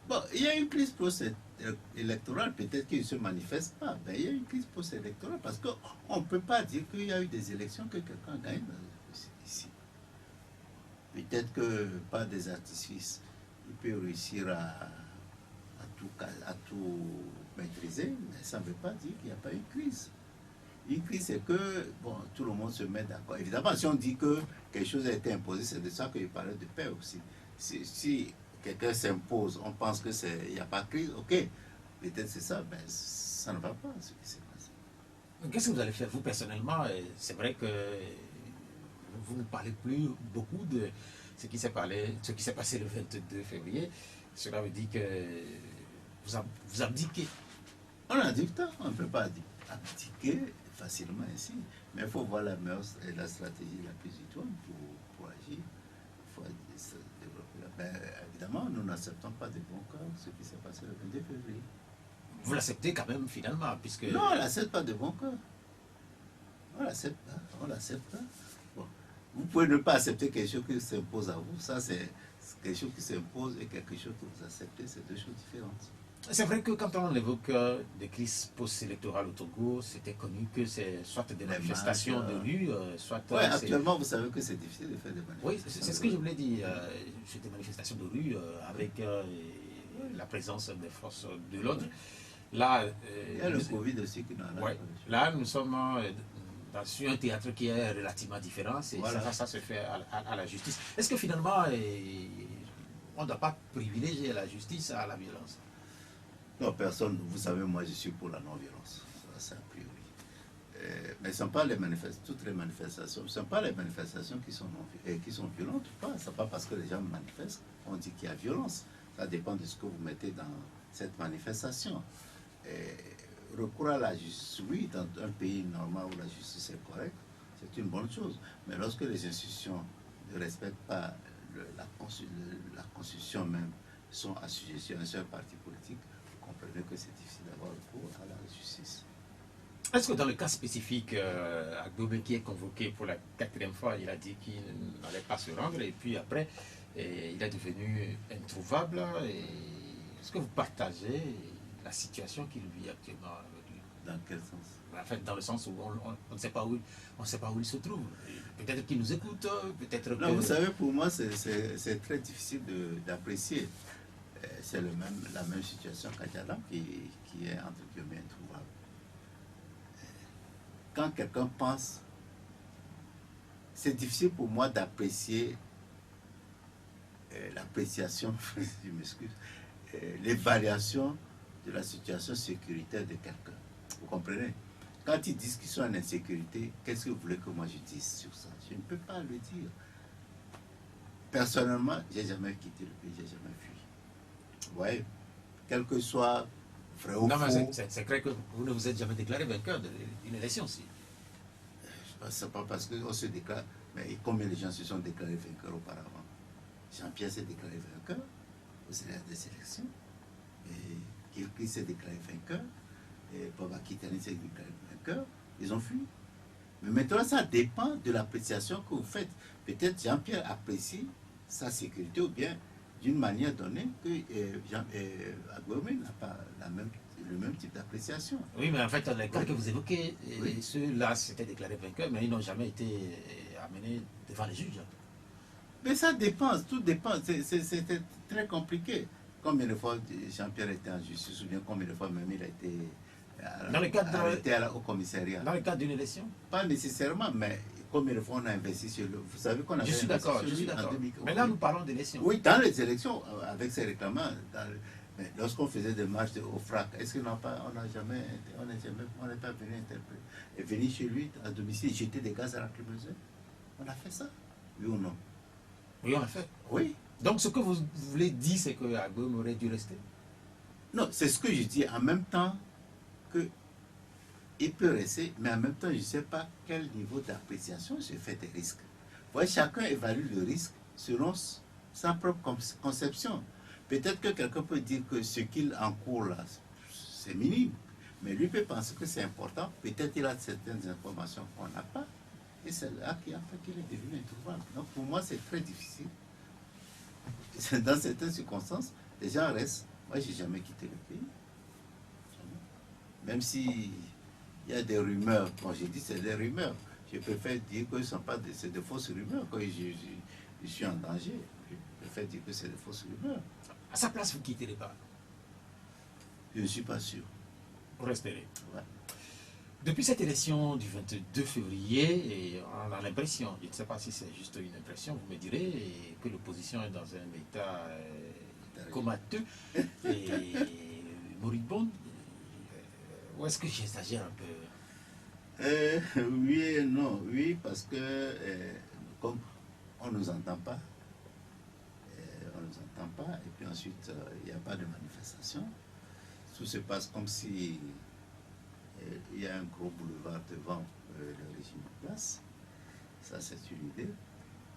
Bon, il y a une crise post-électorale, peut-être qu'il ne se manifeste pas, mais il y a une crise post-électorale parce qu'on ne peut pas dire qu'il y a eu des élections que quelqu'un gagne ici. Peut-être que par des artifices, il peut réussir à tout maîtriser, mais ça ne veut pas dire qu'il n'y a pas une crise. Une crise, c'est que bon, tout le monde se met d'accord. Évidemment, si on dit que quelque chose a été imposé, c'est de ça qu'il parlait de paix aussi. Si quelqu'un s'impose, on pense qu'il n'y a pas de crise, ok, peut-être c'est ça, mais ça ne va pas ce qui s'est passé. Qu'est-ce que vous allez faire, vous personnellement? C'est vrai que vous ne parlez plus beaucoup de ce qui s'est passé le 22 février. Cela veut dire que vous abdiquez. On abdique, on ne peut pas abdiquer facilement ainsi, mais il faut voir la mœurs et la stratégie la plus idoine pour agir. Il faut se développer. Ben, évidemment, nous n'acceptons pas de bon cœur ce qui s'est passé le 22 février. Vous l'acceptez quand même finalement, puisque... Non, on ne l'accepte pas de bon cœur. On ne l'accepte pas. On l'accepte pas. Bon. Vous pouvez ne pas accepter quelque chose qui s'impose à vous. Ça, c'est quelque chose qui s'impose et quelque chose que vous acceptez. C'est deux choses différentes. C'est vrai que quand on évoque des crises post-électorales au Togo, c'était connu que c'est soit des manifestations de rue, soit... Oui, actuellement, vous savez que c'est difficile de faire des manifestations. Oui, c'est ce que je voulais dire. C'est des manifestations de rue avec la présence des forces de l'ordre. Là, il y a le Covid aussi qui nous a... Ouais, là, nous sommes sur un théâtre qui est relativement différent. Voilà. Ça se fait à la justice. Est-ce que finalement, on ne doit pas privilégier la justice à la violence? Non, personne. Vous savez, moi, je suis pour la non-violence. Ça, c'est a priori. Mais ce ne sont pas toutes les manifestations. Ce ne sont pas les manifestations qui sont violentes ou pas. Ce n'est pas parce que les gens manifestent, on dit qu'il y a violence. Ça dépend de ce que vous mettez cette manifestation. Et recours à la justice, oui, dans un pays normal où la justice est correcte, c'est une bonne chose. Mais lorsque les institutions ne respectent pas la Constitution même, sont assujetties à un seul parti politique, vous comprenez que c'est difficile d'avoir recours à la justice. Est-ce que dans le cas spécifique, Agbome qui est convoqué pour la 4e fois, il a dit qu'il n'allait pas se rendre et puis après, il est devenu introuvable. Est-ce que vous partagez la situation qu'il vit actuellement avec lui? Dans quel sens? En fait, dans le sens où on ne sait pas où, il se trouve. Peut-être qu'il nous écoute, peut-être que... Non, vous savez, pour moi, c'est très difficile d'apprécier. C'est la même situation qu'Adjadam qui est entre guillemets introuvable. Quand quelqu'un pense, c'est difficile pour moi d'apprécier l'appréciation, je m'excuse, les variations de la situation sécuritaire de quelqu'un. Vous comprenez? Quand ils disent qu'ils sont en insécurité, qu'est-ce que vous voulez que moi je dise sur ça? Je ne peux pas le dire. Personnellement, j'ai jamais quitté le pays, j'ai jamais fui. Vous voyez, quel que soit vrai ou non, faux. mais c'est vrai que vous ne vous êtes jamais déclaré vainqueur d'une élection aussi. C'est pas parce qu'on se déclare, mais combien de gens se sont déclarés vainqueurs auparavant? Jean-Pierre s'est déclaré vainqueur aux des élections, et Kilki s'est déclaré vainqueur, et Baba Kitani s'est déclaré vainqueur, ils ont fui. Mais maintenant, ça dépend de l'appréciation que vous faites. Peut-être Jean-Pierre apprécie sa sécurité, ou bien d'une manière donnée que Agbome n'a pas le même type d'appréciation. Oui, mais en fait, les cas que vous évoquez, Oui. ceux-là s'étaient déclarés vainqueurs, mais ils n'ont jamais été amenés devant les juges. Mais ça dépend, tout dépend. C'était très compliqué. Combien de fois Jean-Pierre était en justice, ou bien combien de fois même il a été Dans le cadre arrêté au commissariat? Dans le cadre d'une élection? Pas nécessairement, mais combien de fois on a investi sur lui? Vous savez qu'on a Je suis d'accord, Mais là, nous parlons d'élections. Oui, dans les élections, avec ses réclamants, mais lorsqu'on faisait des marches au FRAC, est-ce qu'on n'a pas, on n'est pas venu interpeller et venir chez lui à domicile, jeter des gaz à lacrymogène? On a fait ça, oui ou non? Oui, on l'a fait. Oui. Donc, ce que vous voulez dire, c'est que Agbome aurait dû rester? Non, c'est ce que je dis. En même temps que il peut rester, mais en même temps, je ne sais pas quel niveau d'appréciation se fait des risques. Vous voyez, chacun évalue le risque selon sa propre conception. Peut-être que quelqu'un peut dire que ce qu'il encourt là, c'est minime, mais lui peut penser que c'est important. Peut-être qu'il a certaines informations qu'on n'a pas, et c'est là qui a fait qu'il est devenu introuvable. Donc pour moi, c'est très difficile. Dans certaines circonstances, les gens restent. Moi, je n'ai jamais quitté le pays. Même si il y a des rumeurs, quand j'ai dit c'est des rumeurs, je préfère dire que c'est de fausses rumeurs, quand je suis en danger. Je préfère dire que c'est de fausses rumeurs. À sa place, vous quittez les pas. Je ne suis pas sûr. Pour espérer. Ouais. Depuis cette élection du 22 février, et on a l'impression, je ne sais pas si c'est juste une impression, vous me direz, que l'opposition est dans un état comateux et moribond. Ou est-ce que j'exagère un peu? Oui et non. Oui, parce que comme on ne nous entend pas, et puis ensuite, il n'y a pas de manifestation. Tout se passe comme si il y a un gros boulevard devant le régime en place. Ça, c'est une idée.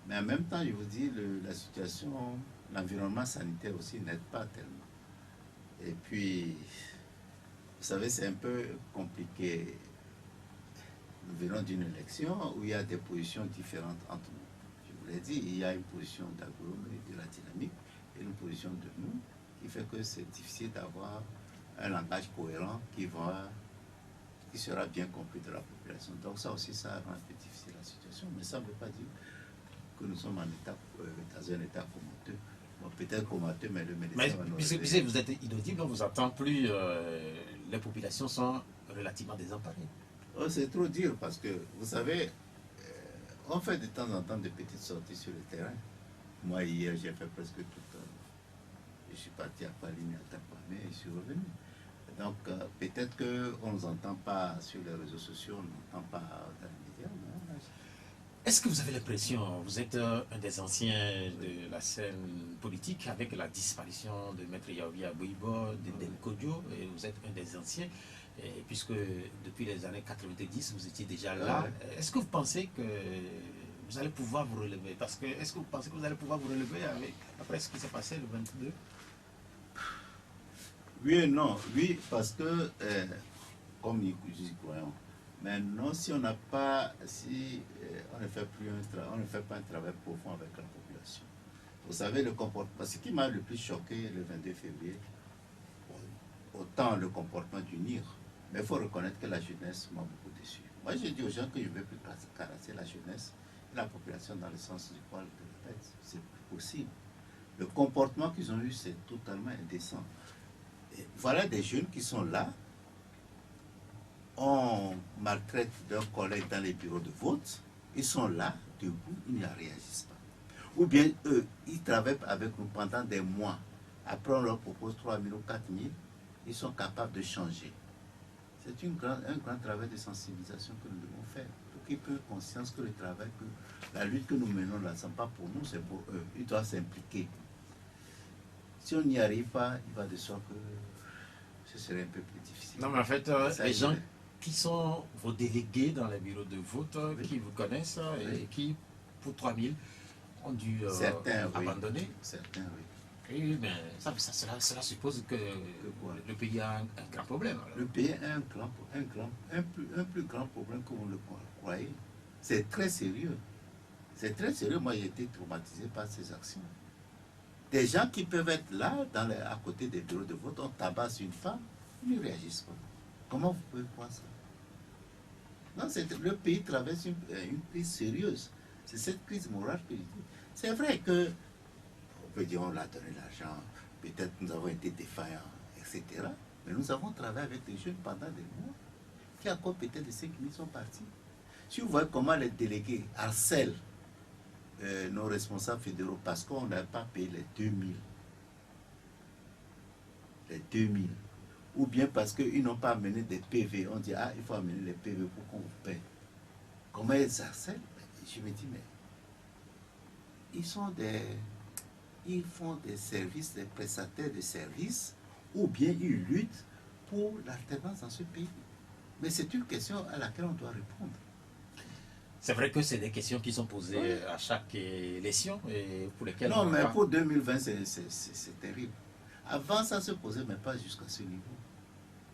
Mais en même temps, je vous dis, la situation, l'environnement sanitaire aussi n'aide pas tellement. Et puis, vous savez, c'est un peu compliqué. Nous venons d'une élection où il y a des positions différentes entre nous. Je vous l'ai dit, il y a une position d'Agbome et de la dynamique, et une position de nous, qui fait que c'est difficile d'avoir un langage cohérent qui sera bien compris de la population. Donc ça aussi, ça rend un peu difficile la situation, mais ça ne veut pas dire que nous sommes dans un état comateux. Bon, peut-être comateux, mais le médecin va nous puisque vous êtes inaudible, on ne vous entend plus, les populations sont relativement désemparées. Oh, c'est trop dur parce que, vous savez, on fait de temps en temps des petites sorties sur le terrain. Moi, hier, j'ai fait presque tout. Je suis parti à Paline, à Tapamé, et je suis revenu. Donc, peut-être qu'on ne nous entend pas sur les réseaux sociaux, on ne nous entend pas dans les médias. Est-ce que vous avez l'impression, vous êtes un des anciens de la scène politique avec la disparition de Maître Yaobi Abouibo, de Denkodjo, et vous êtes un des anciens, et puisque depuis les années 90, vous étiez déjà là. Est-ce que vous pensez que vous allez pouvoir vous relever? Parce que, est-ce que vous pensez que vous allez pouvoir vous relever après ce qui s'est passé le 22? Oui et non. Oui, parce que, comme nous y croyons, maintenant, si on n'a pas, si on ne fait plus on ne fait pas un travail profond avec la population. Vous savez, le comportement, ce qui m'a le plus choqué le 22 février, autant le comportement du NIR, mais il faut reconnaître que la jeunesse m'a beaucoup déçu. Moi, j'ai dit aux gens que je ne vais plus caresser la jeunesse et la population dans le sens du poil de la tête. C'est plus possible. Le comportement qu'ils ont eu, c'est totalement indécent. Et voilà des jeunes qui sont là, on maltraite leurs collègues dans les bureaux de vote, ils sont là, debout, ils ne réagissent pas. Ou bien eux, ils travaillent avec nous pendant des mois. Après, on leur propose 3 000 ou 4 000, ils sont capables de changer. C'est un grand travail de sensibilisation que nous devons faire. Pour qu'ils prennent conscience que le travail, que la lutte que nous menons là, ce n'est pas pour nous, c'est pour eux. Ils doivent s'impliquer. Si on n'y arrive pas, il va de sorte que ce serait un peu plus difficile. Non, mais en fait, les gens qui sont vos délégués dans les bureaux de vote, oui, qui vous connaissent et qui, pour 3 000, ont dû abandonner. Oui. Certains, oui. Oui, mais cela suppose que le pays a un grand problème. Alors. Le pays a un plus grand problème que vous le croyez. C'est très sérieux. C'est très sérieux. Moi, j'ai été traumatisé par ces actions. Des gens qui peuvent être là, à côté des bureaux de vote, on tabasse une femme, ils ne réagissent pas. Comment vous pouvez croire ça? Non, le pays traverse une crise sérieuse. C'est cette crise morale que je dis. C'est vrai que, on peut dire, on a donné l'argent, peut-être nous avons été défaillants, etc. Mais nous avons travaillé avec des jeunes pendant des mois, qui à quoi peut-être de 5 000 sont partis. Si vous voyez comment les délégués harcèlent nos responsables fédéraux parce qu'on n'a pas payé les 2 000. Les 2 000. Ou bien parce qu'ils n'ont pas amené des PV. On dit, ah, il faut amener les PV pour qu'on vous paye. Comment ils harcèlent? Je me dis, mais ils font des services, des prestataires de services, ou bien ils luttent pour l'alternance dans ce pays. Mais c'est une question à laquelle on doit répondre. C'est vrai que c'est des questions qui sont posées à chaque élection et pour lesquelles... Non, mais pour 2020, c'est terrible. Avant, ça se posait, mais pas jusqu'à ce niveau.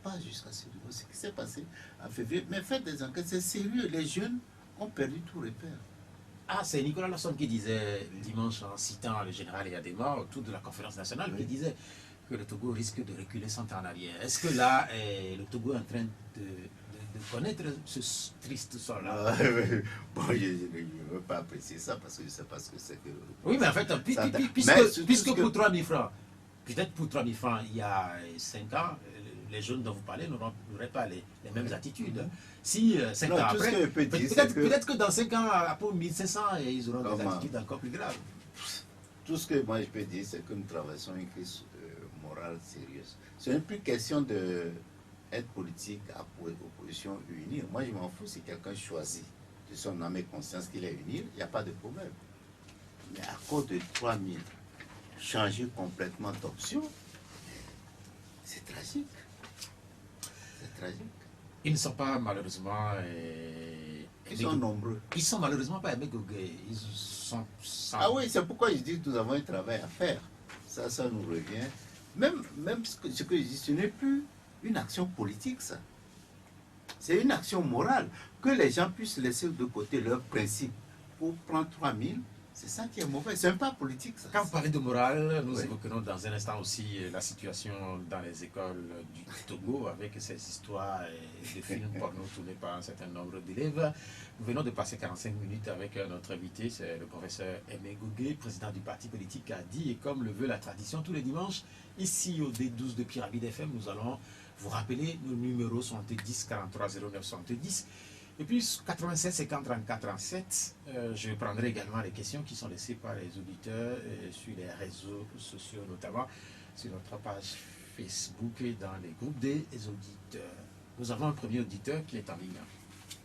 Pas jusqu'à ce niveau. Ce qui s'est passé en février. Mais faites des enquêtes, c'est sérieux. Les jeunes ont perdu tout repère. Ah, c'est Nicolas Lasson qui disait dimanche, en citant le général Yadema autour de la conférence nationale, qui disait que le Togo risque de reculer 100 ans en arrière. Est-ce que là, le Togo est en train de connaître ce triste sort-là? Bon, je ne veux pas apprécier ça parce que je ne sais pas ce que c'est que... Oui, mais en fait, puisque pour 3 000 francs, peut-être pour 3 000 francs, il y a 5 ans, les jeunes dont vous parlez n'auraient pas les mêmes attitudes. Si 5 ans après, peut-être que dans 5 ans, après 1500, ils auront des attitudes encore plus graves. Tout ce que moi je peux dire, c'est que nous traversons une crise morale sérieuse. Ce n'est plus question d'être politique à opposition unir. Moi je m'en fous si quelqu'un choisit de son âme et conscience qu'il est unir, il n'y a pas de problème. Mais à cause de 3 000, changer complètement d'option, c'est tragique. C'est tragique. Ils ne sont pas malheureusement... ils sont nombreux. Ils sont malheureusement pas aimés Gogé. Ils sont... Ah oui, c'est pourquoi je dis que nous avons un travail à faire. Ça nous revient. Même ce que je dis, ce n'est plus une action politique, ça. C'est une action morale. Que les gens puissent laisser de côté leurs principes pour prendre 3 000, c'est ça qui est mauvais. C'est pas politique, ça. Quand vous parlez de morale, nous évoquerons dans un instant aussi la situation dans les écoles du Togo avec ces histoires de films porno tournés par un certain nombre d'élèves. Nous venons de passer 45 minutes avec notre invité, c'est le professeur Aimé Gogé, président du parti politique ADI. Et comme le veut la tradition, tous les dimanches, ici au D12 de Pyramide FM, nous allons vous rappeler nos numéros 70 43 09 70. Et puis 87 50 34 37, je prendrai également les questions qui sont laissées par les auditeurs sur les réseaux sociaux, notamment sur notre page Facebook et dans les groupes des auditeurs. Nous avons un premier auditeur qui est en ligne.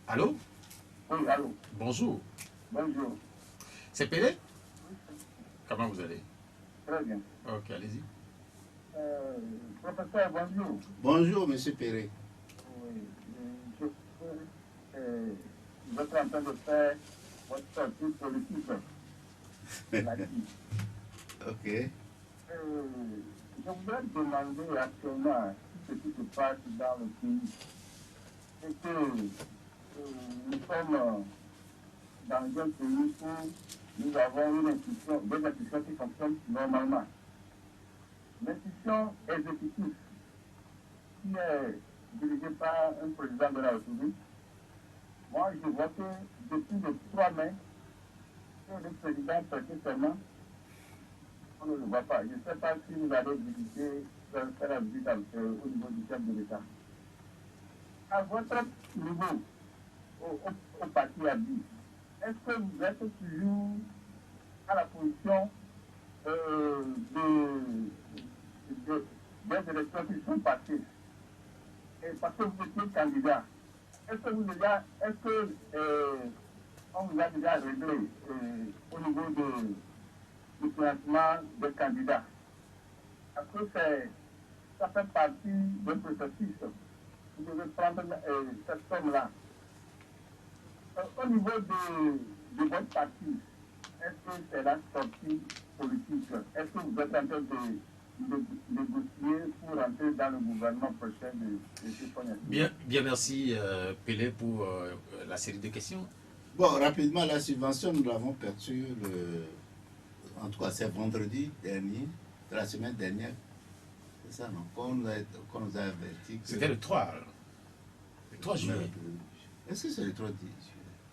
Allô? Oui, allô. Bonjour. Bonjour. C'est Pelé? Comment vous allez? Très bien. Ok, allez-y. Professeur, bonjour. Bonjour, monsieur Perret. Oui, vous êtes en train de faire votre sortie politique. Là-dessus. Ok. Je voudrais demander actuellement ce qui se passe dans le pays. C'est que nous sommes dans un pays où nous avons des institutions qui fonctionnent normalement. L'institution exécutive qui est dirigée par un président de la République, moi je vois que depuis le 3 mai, que le président prêtait serment, on ne le voit pas. Je ne sais pas si vous allez visiter, faire la visite au niveau du chef de l'État. À votre niveau, au parti Abi, est-ce que vous êtes toujours à la position des élections qui sont passées? Et parce que vous étiez candidat, est-ce que on vous a déjà réglé au niveau du financement des candidats? Parce que ça fait partie d'un processus. Vous devez prendre cette somme-là. Au niveau de votre parti, est-ce que c'est la sortie politique? Est-ce que vous êtes en train de négocier pour entrer dans le gouvernement prochain de Bien, bien, merci Pelé pour la série de questions. Bon, rapidement, la subvention, nous l'avons perçue, en tout cas c'est vendredi dernier, de la semaine dernière. C'est ça, non? Qu'on nous a averti. C'était le 3. Le 3 juillet. Est-ce que c'est le 3 juillet?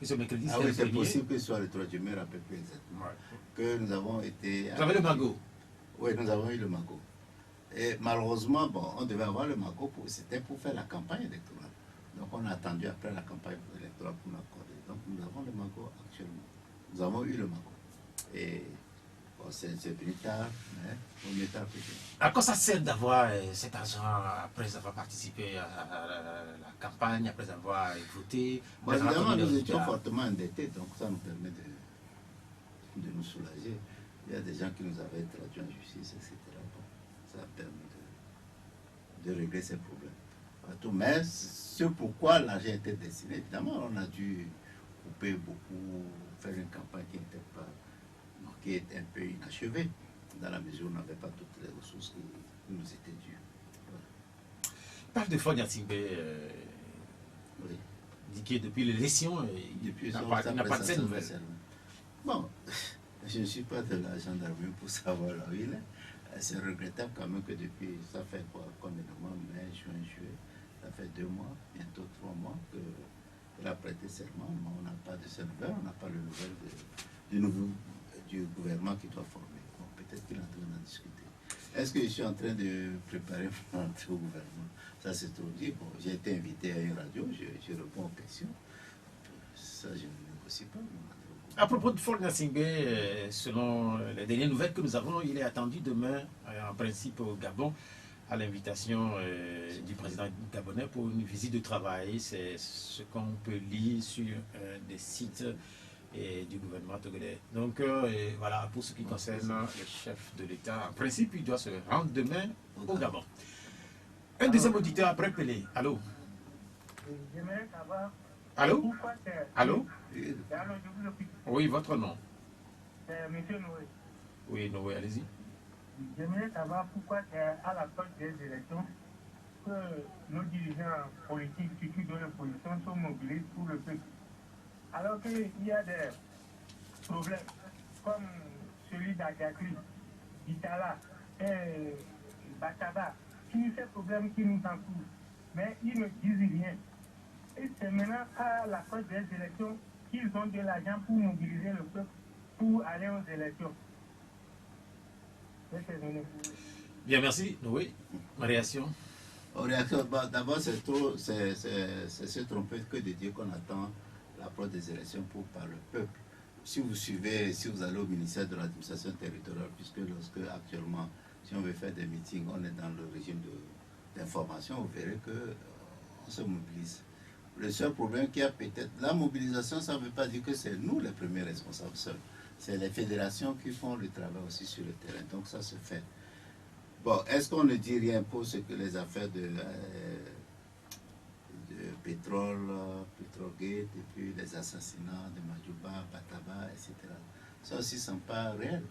Ce mercredi, Ah oui, c'est possible que ce soit le 3 juillet, je ne me rappelle plus exactement. Ouais. Que nous avons été... Vous avez le magot? Oui, nous avons eu le magot. Et malheureusement, bon, on devait avoir le magot, c'était pour faire la campagne électorale. Donc on a attendu après la campagne électorale pour l'accorder. Donc nous avons le magot actuellement. Nous avons eu le magot. Et bon, c'est venu tard, mais au mieux tard que jamais. À quoi ça sert d'avoir cet argent après avoir participé à la campagne, après avoir voté? Bon, évidemment, nous étions fortement endettés, donc ça nous permet de nous soulager. Il y a des gens qui nous avaient traduits en justice, etc. Bon, ça a permis de régler ces problèmes. Mais ce pourquoi l'argent était destiné, évidemment, on a dû couper beaucoup, faire une campagne qui n'était pas, qui était un peu inachevée, dans la mesure où on n'avait pas toutes les ressources qui nous étaient dues. Voilà. Parle de Faure Gnassingbé, Oui. dit que depuis l'élection, Depuis il n'a pas de ces nouvelles. Bon, je ne suis pas de la gendarmerie pour savoir là où il est. C'est regrettable quand même que depuis, ça fait quoi, combien de mois, mai, juin, juillet, ça fait 2 mois, bientôt 3 mois qu'il a prêté serment, mais on n'a pas de ces nouvelles, on n'a pas de nouvelles du gouvernement qui doit former. Bon, peut-être qu'il est en train d'en discuter. Est-ce que je suis en train de préparer mon entrée au gouvernement? Ça c'est trop dit. Bon, j'ai été invité à une radio, je réponds aux questions. Ça, je ne négocie pas. À propos de Faure Gnassingbé, selon les dernières nouvelles que nous avons, il est attendu demain, en principe au Gabon, à l'invitation du président gabonais pour une visite de travail. C'est ce qu'on peut lire sur des sites du gouvernement togolais. Donc voilà, pour ce qui concerne le chef de l'État, en principe, il doit se rendre demain au Gabon. Un deuxième auditeur après Pelé. Allô? J'aimerais savoir Allô? pourquoi c'est... Allô? Allô, je vous écoute. Oui, votre nom? C'est Monsieur Noé. Oui, Noé, allez-y. J'aimerais savoir pourquoi c'est à la fin des élections que nos dirigeants politiques, surtout de l'opposition, sont mobilisés pour le peuple. Alors qu'il y a des problèmes comme celui d'Agakri, d'Itala et Bakaba, qui ces problèmes qui nous entourent. Mais ils ne disent rien. Et c'est maintenant à la fin des élections qu'ils ont de l'argent pour mobiliser le peuple pour aller aux élections. C'est terminé. Bien, merci. Noé, ma réaction? D'abord, c'est se tromper que de dire qu'on attend l'approche des élections par le peuple. Si vous allez au ministère de l'administration territoriale, puisque lorsque actuellement, si on veut faire des meetings, on est dans le régime d'information, vous verrez qu'on se mobilise. Le seul problème qu'il y a peut-être, la mobilisation, ça ne veut pas dire que c'est nous les premiers responsables seuls. C'est les fédérations qui font le travail aussi sur le terrain. Donc ça se fait. Bon, est-ce qu'on ne dit rien pour ce que les affaires de pétrole, Petrogate, et puis les assassinats de Madjouba, Bataba, etc. Ça aussi, ce n'est pas réel.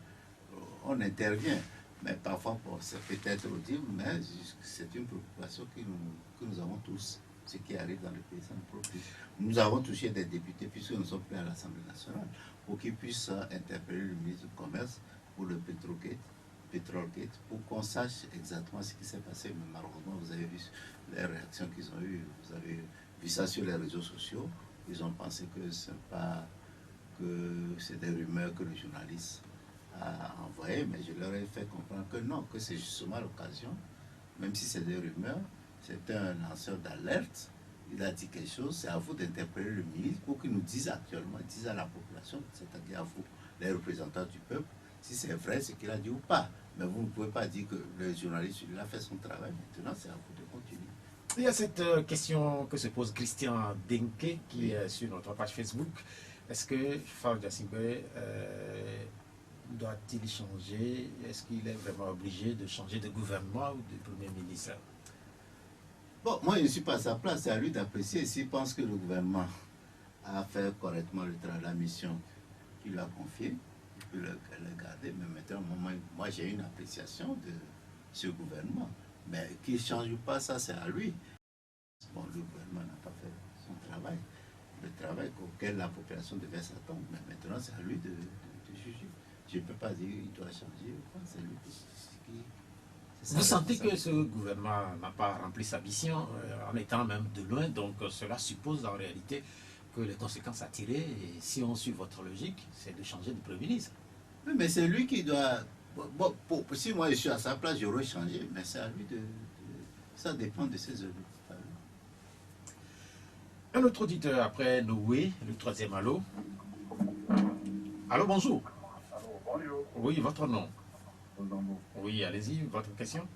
On intervient. Mais parfois, bon, c'est peut-être audible, mais c'est une préoccupation que nous avons tous. Ce qui arrive dans le pays, ça nous préoccupe. Nous avons touché des députés, puisque nous sommes plus à l'Assemblée nationale, pour qu'ils puissent interpeller le ministre du Commerce pour le Petrolgate, pour qu'on sache exactement ce qui s'est passé. Mais malheureusement, vous avez vu les réactions qu'ils ont eues, vous avez vu ça sur les réseaux sociaux. Ils ont pensé que c'est des rumeurs que le journaliste a envoyées, mais je leur ai fait comprendre que non, que c'est justement l'occasion, même si c'est des rumeurs, c'est un lanceur d'alerte. Il a dit quelque chose, c'est à vous d'interpeller le ministre pour qu'il nous dise actuellement, dise à la population, c'est-à-dire à vous, les représentants du peuple, si c'est vrai ce qu'il a dit ou pas. Mais vous ne pouvez pas dire que le journaliste il a fait son travail. Maintenant, c'est à vous de continuer. Il y a cette question que se pose Christian Denke qui est sur notre page Facebook. Est-ce que Faure Gnassingbé doit-il changer? Est-ce qu'il est vraiment obligé de changer de gouvernement ou de Premier ministre? Bon, moi je ne suis pas à sa place, c'est à lui d'apprécier. S'il pense que le gouvernement a fait correctement le travail, la mission qu'il a confiée, il peut le garder. Mais maintenant, moi j'ai une appréciation de ce gouvernement. Mais qu'il ne change pas, ça c'est à lui. Bon, le gouvernement n'a pas fait son travail, le travail auquel la population devait s'attendre. Mais maintenant, c'est à lui de juger. Je ne peux pas dire qu'il doit changer. C'est lui qui... Vous sentez que ce gouvernement n'a pas rempli sa mission en étant même de loin, donc cela suppose en réalité que les conséquences à tirer, et si on suit votre logique, c'est de changer de Premier ministre. Oui, mais c'est lui qui doit... Bon, si moi je suis à sa place, j'aurais changé, mais c'est à lui de... Ça dépend de ses œuvres. Un autre auditeur après Noé, le troisième allô. Allô, bonjour. Allô, bonjour. Oui, votre nom. Bonjour. Oui, allez-y, votre question.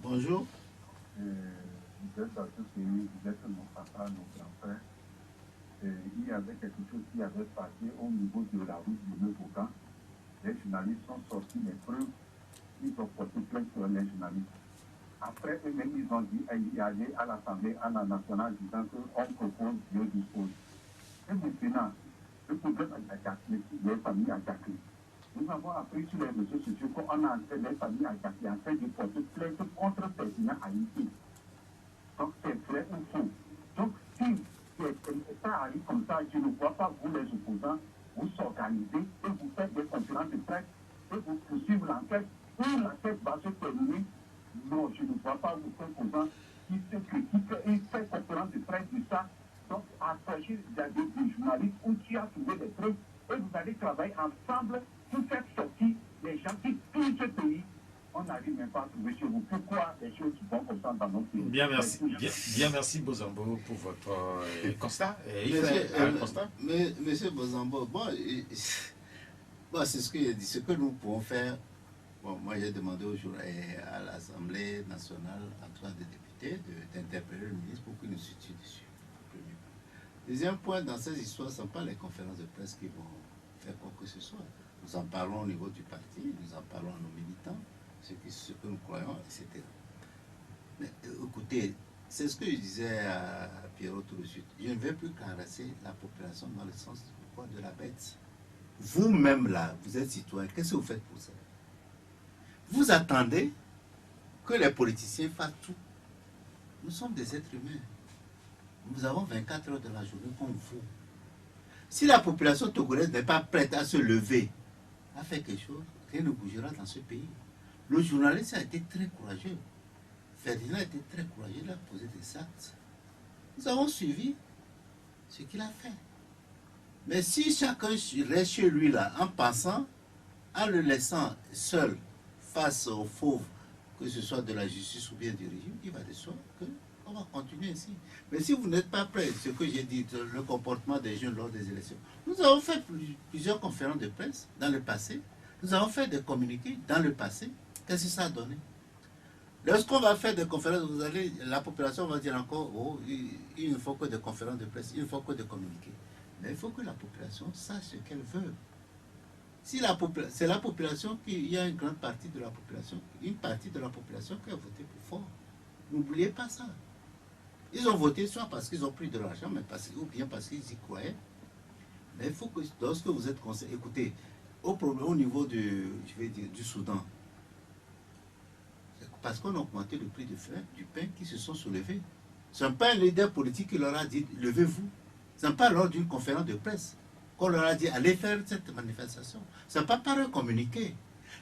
Bonjour. Vous êtes mon papa, mon grand-frère. Il y avait quelque chose qui avait passé au niveau de la route du Neubourg. Les journalistes sont sortis les preuves. Ils ont porté plainte sur les journalistes. Après, eux-mêmes, ils ont dit y aller à l'Assemblée nationale disant qu'on propose, Dieu dispose. Et maintenant, le problème à Jacqueline, les familles à Jacqueline. Nous avons appris sur les réseaux sociaux qu'on a entraîné les familles à Jacqueline en train de porter plainte contre Ferdinand Haïti. Donc c'est vrai ou faux. Donc si ça arrive comme ça, je ne vois pas vous les opposants, vous s'organiser et vous faites des conférences de presse et vous poursuivre l'enquête. Où l'enquête va se terminer, non, je ne vois pas vos opposants qui se critiquent et fait conférence de presse de ça. Donc approchez des journalistes où tu as trouvé des preuves et vous allez travailler ensemble pour faire sortir les gens qui tuent ce pays. On n'arrive même pas à trouver chez vous. Pourquoi les choses vont comme ça dans notre pays? Bien, merci. Bien, merci Bozambo pour votre constat. Il fait un constat. Monsieur Bozambo, bon, c'est ce que j'ai dit. Ce que nous pouvons faire, bon, moi j'ai demandé à l'Assemblée nationale, à trois des députés, d'interpeller le ministre pour qu'il nous situe dessus. Deuxième point, dans ces histoires, ce ne sont pas les conférences de presse qui vont faire quoi que ce soit. Nous en parlons au niveau du parti, nous en parlons à nos militants, ce que nous croyons, etc. Mais écoutez, c'est ce que je disais à Pierrot tout de suite. Je ne vais plus caresser la population dans le sens de la bête. Vous-même là, vous êtes citoyen, qu'est-ce que vous faites pour ça? Vous attendez que les politiciens fassent tout. Nous sommes des êtres humains. Nous avons 24 heures de la journée comme vous. Si la population togolaise n'est pas prête à se lever, à faire quelque chose, rien ne bougera dans ce pays. Le journaliste a été très courageux. Ferdinand a été très courageux, il a posé des actes. Nous avons suivi ce qu'il a fait. Mais si chacun reste chez lui là, en passant, en le laissant seul face aux fauves, que ce soit de la justice ou bien du régime, il va de soi qu'on va continuer ainsi. Mais si vous n'êtes pas prêt, ce que j'ai dit, le comportement des jeunes lors des élections, nous avons fait plusieurs conférences de presse dans le passé, nous avons fait des communiqués dans le passé. Qu'est-ce que ça a donné? Lorsqu'on va faire des conférences, la population va dire encore, oh, il ne faut que des conférences de presse, il ne faut que des communiqués. Mais il faut que la population sache ce qu'elle veut. Si c'est la population il y a une grande partie de la population, une partie de la population qui a voté pour Ford. N'oubliez pas ça. Ils ont voté soit parce qu'ils ont pris de l'argent, ou bien parce qu'ils y croyaient. Mais il faut que, lorsque vous êtes conseillé, écoutez, au niveau du Soudan, parce qu'on a augmenté le prix du pain qui se sont soulevés. Ce n'est pas un leader politique qui leur a dit levez-vous. Ce n'est pas lors d'une conférence de presse qu'on leur a dit allez faire cette manifestation. Ce n'est pas par un communiqué.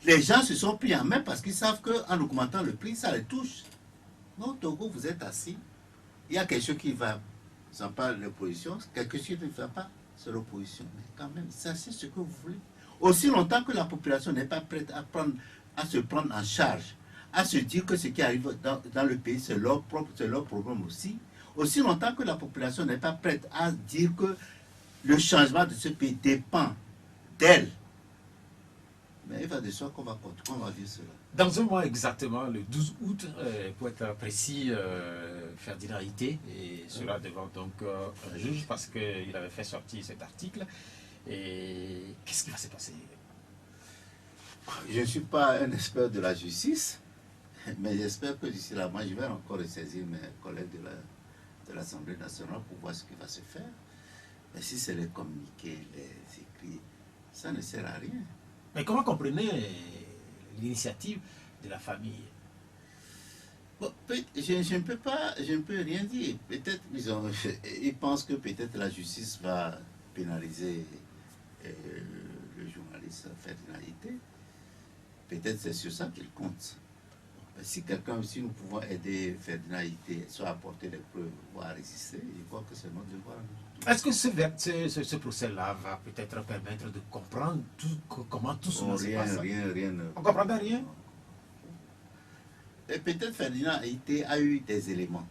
Les gens se sont pris en main parce qu'ils savent qu'en augmentant le prix, ça les touche. Non, Togo, vous êtes assis. Il y a quelque chose qui va. Ce n'est pas l'opposition. Quelque chose qui ne va pas, c'est l'opposition. Mais quand même, sachez ce que vous voulez. Aussi longtemps que la population n'est pas prête à se prendre en charge, à se dire que ce qui arrive dans le pays, c'est leur problème aussi. Aussi longtemps que la population n'est pas prête à dire que le changement de ce pays dépend d'elle. Mais il va de soi qu'on va vivre cela. Dans un mois exactement, le 12 août, pour être précis, Ferdinand Ité, et cela devant donc un juge parce qu'il avait fait sortir cet article. Et qu'est-ce qui va se passer? Je ne suis pas un expert de la justice, mais j'espère que d'ici là, moi, je vais encore ressaisir mes collègues de l'Assemblée nationale pour voir ce qui va se faire. Mais si c'est les communiqués, les écrits, ça ne sert à rien. Mais comment comprenez l'initiative de la famille? Bon, je ne peux rien dire. Peut-être ils pensent que peut-être la justice va pénaliser le journaliste Ferdinand Ité. Peut-être c'est sur ça qu'il compte. Si nous pouvons aider Ferdinand Ité, soit apporter des preuves, voire résister, je crois que c'est notre devoir. Est-ce que ce procès-là va peut-être permettre de comprendre comment tout cela se passe? Rien. On ne comprend rien? Et peut-être Ferdinand Ité a eu des éléments.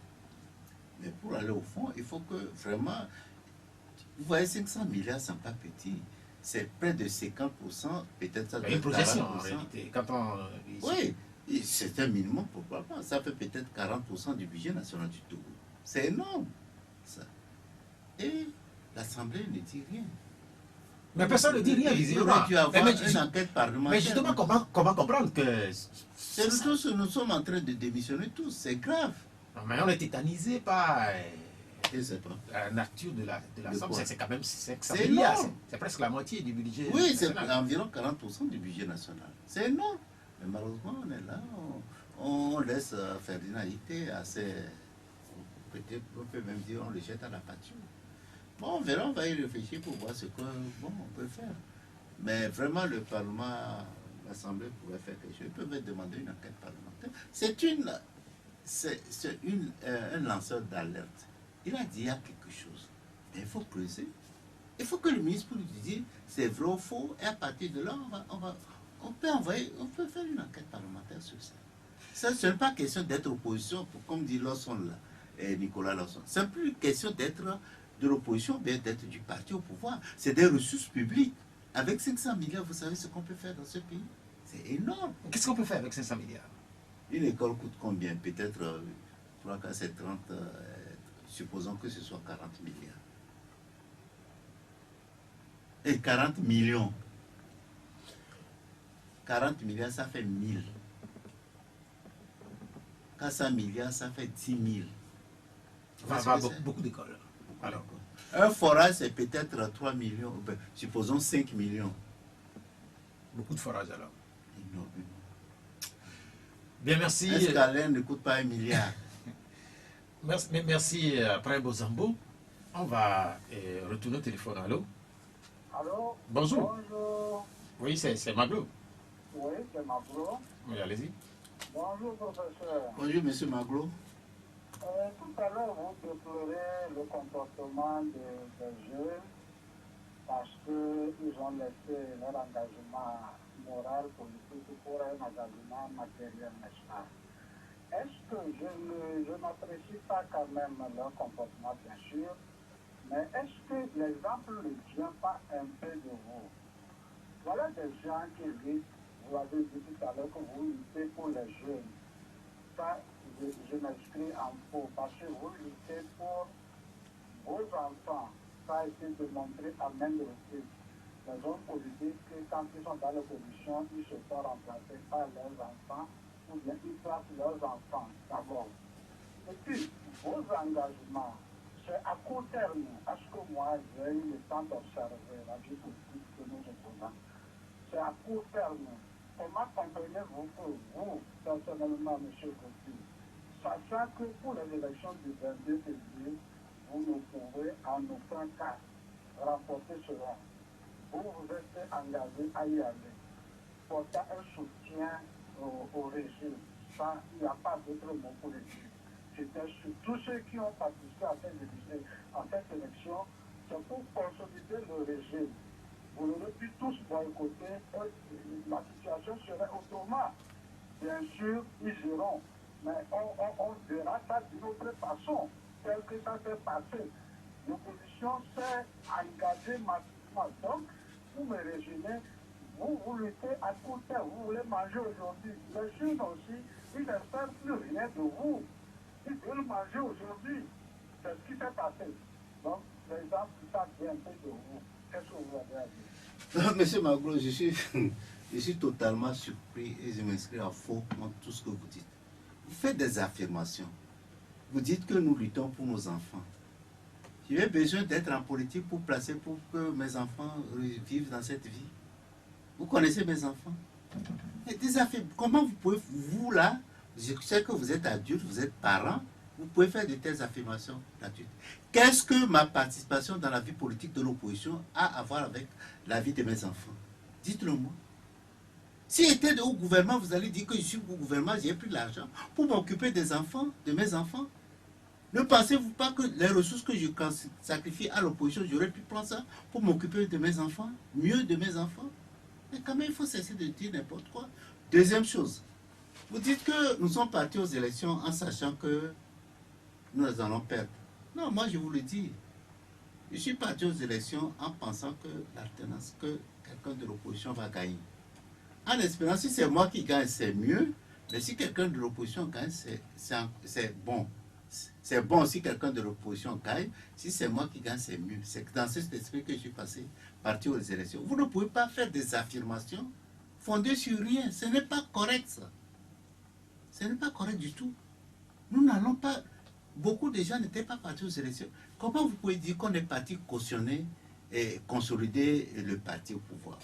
Mais pour aller au fond, il faut que vraiment... Vous voyez, 500 milliards, ce n'est pas petit. C'est près de 50%, peut-être ça doit une être 40%. projection en réalité. Quand oui, c'est un minimum, pourquoi pas. Ça fait peut-être 40% du budget national du Togo. C'est énorme, ça. Et l'Assemblée ne dit rien. Mais personne ne dit rien, visiblement. Il aurait dû avoir une enquête parlementaire. Mais justement, comment comprendre que... Nous sommes en train de démissionner tous, c'est grave. Non, mais on est tétanisé par... Je ne sais pas. La nature de la somme, c'est quand même 500 c'est milliards. énorme. C'est presque la moitié du budget. Oui, c'est national. environ 40% du budget national. C'est énorme. Mais malheureusement, on est là, on laisse Ferdinand Ité assez... On peut même dire on le jette à la pâture. Bon, on verra, on va y réfléchir pour voir ce qu'on peut faire. Mais vraiment, le Parlement, l'Assemblée pourrait faire quelque chose. Ils peuvent demander une enquête parlementaire. C'est un lanceur d'alerte. Il a dit il y a quelque chose. Mais il faut creuser. Il faut que le ministre lui dise c'est vrai ou faux. Et à partir de là, on peut faire une enquête parlementaire sur ça. Ce n'est pas question d'être opposition, comme dit Lawson là, et Nicolas Lawson. C'est plus question d'être de l'opposition, bien d'être du parti au pouvoir. C'est des ressources publiques. Avec 500 milliards, vous savez ce qu'on peut faire dans ce pays? C'est énorme. Qu'est-ce qu'on peut faire avec 500 milliards? Une école coûte combien? Peut-être, je crois que c'est 30, supposons que ce soit 40 milliards. Et 40 millions. 40 milliards, ça fait 1000. 400 milliards, ça fait 10 000. Ça va beaucoup d'écoles. Alors, un forage, c'est peut-être 3 millions, supposons 5 millions. Beaucoup de forages alors. Énorme. Bien, merci. Un scalaire ne coûte pas 1 milliard. Merci après Bozambo. On va retourner au téléphone. Allô? Allô? Bonjour. Bonjour. Oui, c'est Maglo. Oui, c'est Maglo. Oui, allez-y. Bonjour, professeur. Bonjour, monsieur Maglo. Tout à l'heure, vous déplorez le comportement des jeunes parce qu'ils ont laissé leur engagement moral, politique pour un engagement matériel, n'est-ce pas? Est-ce que je n'apprécie pas quand même leur comportement, bien sûr, mais est-ce que l'exemple ne vient pas un peu de vous? Voilà des gens qui disent, vous avez dit tout à l'heure que vous luttez pour les jeunes. ça, je m'inscris en faux. Parce que vous luttez pour vos enfants. Ça a été démontré à maintes reprises. Les hommes politiques, quand ils sont dans l'opposition, ils se font remplacer par leurs enfants, ou bien ils placent leurs enfants d'abord. Et puis, vos engagements, c'est à court terme. Parce que moi, j'ai eu le temps d'observer la vie politique que nous opposons. C'est à court terme. Comment comprenez-vous que vous, personnellement, M. Gauthier, sachant que pour les élections du 22 février, vous ne pouvez en aucun cas remporter cela. Vous vous êtes engagé à y aller, portant un soutien au régime. Ça, il n'y a pas d'autre mot pour le dire. C'était sur tous ceux qui ont participé à cette élection, c'est pour consolider le régime. Vous l'aurez pu tous boycotter, la situation serait autrement. Bien sûr, ils iront, mais on verra ça d'une autre façon, tel que ça s'est passé. L'opposition s'est engagée massivement. Donc, vous me résumez, vous luttez à court terme, vous voulez manger aujourd'hui. Les jeunes aussi, ils n'espèrent plus rien de vous. Ils veulent manger aujourd'hui. C'est ce qui s'est passé. Donc, les gens savent bien un peu de vous. Qu'est-ce que vous avez à dire? Monsieur Maglo, je suis totalement surpris et je m'inscris à faux contre tout ce que vous dites. Vous faites des affirmations. Vous dites que nous luttons pour nos enfants. J'ai besoin d'être en politique pour placer pour que mes enfants vivent dans cette vie. Vous connaissez mes enfants? Comment vous pouvez, vous là, je sais que vous êtes adulte, vous êtes parent, vous pouvez faire de telles affirmations là-dessus. Qu'est-ce que ma participation dans la vie politique de l'opposition a à voir avec la vie de mes enfants? Dites-le moi. Si j'étais au gouvernement, vous allez dire que je suis au gouvernement, j'ai pris l'argent pour m'occuper des enfants, de mes enfants. Ne pensez-vous pas que les ressources que je sacrifie à l'opposition, j'aurais pu prendre ça pour m'occuper de mes enfants, mieux de mes enfants? Mais quand même, il faut cesser de dire n'importe quoi. Deuxième chose, vous dites que nous sommes partis aux élections en sachant que nous allons perdre. Non, moi je vous le dis. Je suis parti aux élections en pensant que l'alternance, que quelqu'un de l'opposition va gagner. En espérant, si c'est moi qui gagne, c'est mieux. Mais si quelqu'un de l'opposition gagne, c'est bon. C'est bon si quelqu'un de l'opposition gagne. Si c'est moi qui gagne, c'est mieux. C'est dans cet esprit que je suis parti aux élections. Vous ne pouvez pas faire des affirmations fondées sur rien. Ce n'est pas correct, ça. Ce n'est pas correct du tout. Nous n'allons pas... Beaucoup de gens n'étaient pas partis aux élections. Comment vous pouvez dire qu'on est parti cautionner et consolider le parti au pouvoir?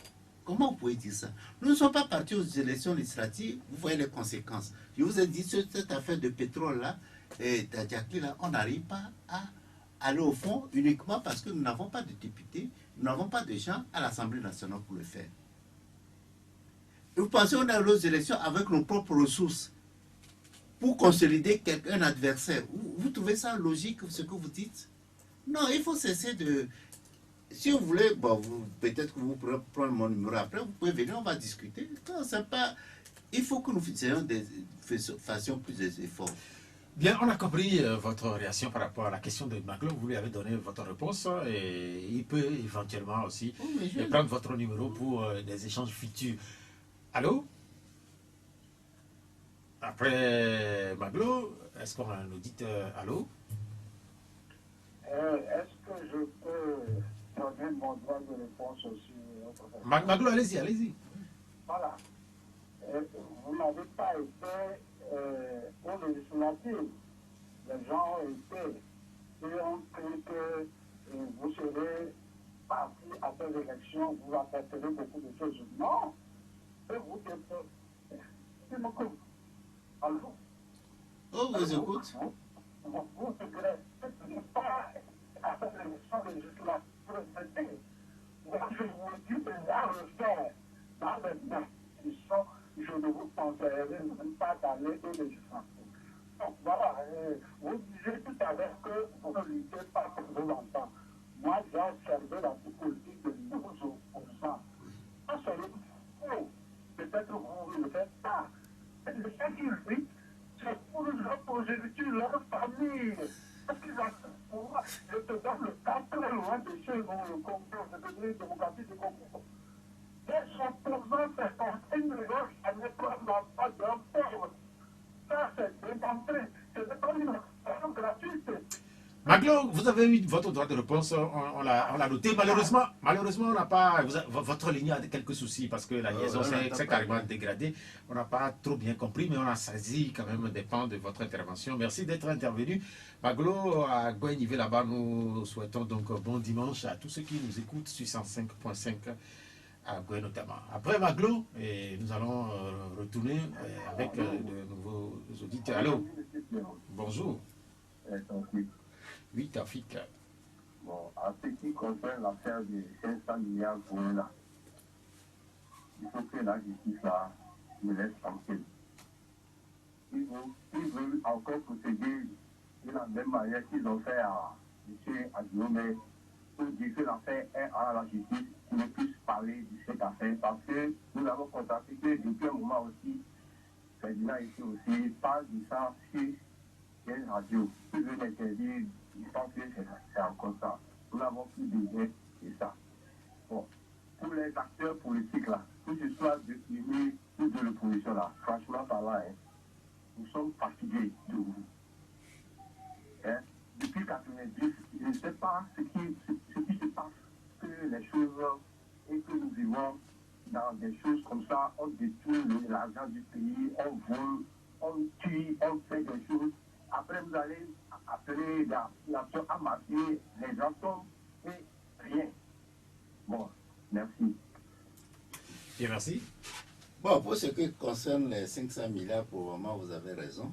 Comment vous pouvez dire ça? Nous ne sommes pas partis aux élections législatives. Vous voyez les conséquences. Je vous ai dit, cette affaire de pétrole-là, et d'Adjaki, là, on n'arrive pas à aller au fond uniquement parce que nous n'avons pas de députés, nous n'avons pas de gens à l'Assemblée nationale pour le faire. Et vous pensez qu'on a aux élections avec nos propres ressources pour consolider un adversaire? Vous trouvez ça logique, ce que vous dites? Non, il faut cesser de... Si vous voulez, bon, peut-être que vous pourrez prendre mon numéro après, vous pouvez venir, on va discuter. Non, c'est pas... Il faut que nous fassions plus d'efforts. Bien, on a compris votre réaction par rapport à la question de Maglo. Vous lui avez donné votre réponse et il peut éventuellement aussi prendre votre numéro pour des échanges futurs. Allô? Après Maglo, est-ce qu'on a un auditeur? Allô? Est-ce que je peux donner mon droit de réponse aussi? Maglo, allez-y, allez-y. Voilà. Vous n'avez pas été aux législatives. Les gens ont été et ont cru que vous serez parti après l'élection, vous apporterez beaucoup de choses. Non. Et vous êtes... Allô? Oh, vous écoute. Vous regrettez pas après l'élection législative. Moi, je vous dis déjà le faire. Dans les institutions, je ne vous conseillerais même pas d'aller aux législatives. Donc voilà, vous disiez tout à l'heure que vous ne luttez pas pour vos enfants. Moi, j'ai observé la politique de 12%. Ça, c'est le faux. Peut-être vous ne le faites pas. Mais le fait qu'ils luttent, c'est pour leur progéniture, leur famille. Parce qu'ils ont le pouvoir. Je te donne le cas très loin de ceux dont le Congo, c'est-à-dire la démocratie du Congo. Et son président, c'est une raison à ne prendre pas d'un peuple. ça, c'est démontré. C'est comme une information gratuite. Maglo, vous avez eu votre droit de réponse, on l'a noté. Malheureusement, on n'a pas. Votre ligne a quelques soucis parce que la liaison s'est carrément dégradée. On n'a pas trop bien compris, mais on a saisi quand même des pans de votre intervention. Merci d'être intervenu. Maglo, à Gouenivé là-bas, nous souhaitons donc bon dimanche à tous ceux qui nous écoutent sur 105.5 à Goué notamment. Après Maglo, nous allons retourner avec de nouveaux auditeurs. Allô, bonjour. Oui, Tafik. Bon, en ce qui concerne l'affaire de 500 milliards pour là, il faut que la justice là me laisse tranquille. Ils veulent encore procéder de la même manière qu'ils ont fait à M. Aguilomé pour dire que l'affaire est à la justice, qu'il ne puisse parler de cette affaire parce que nous avons constaté que depuis un moment aussi, Ferdinand ici aussi parle de ça sur une radio. Ils veulent l'interdire. Je pense que c'est encore ça. Nous n'avons plus besoin de ça. Bon, pour les acteurs politiques là, que ce soit de l'Union ou de l'opposition là, franchement par là, nous sommes fatigués de vous. Depuis 90, je ne sais pas ce qui se passe, que les choses et que nous vivons dans des choses comme ça, on détourne l'argent du pays, on vole, on tue, on fait des choses. Après, vous allez appeler la population à marcher, les gens tombent et rien. Bon, merci. Bien, merci. Bon, pour ce qui concerne les 500 milliards, pour le moment, vous avez raison.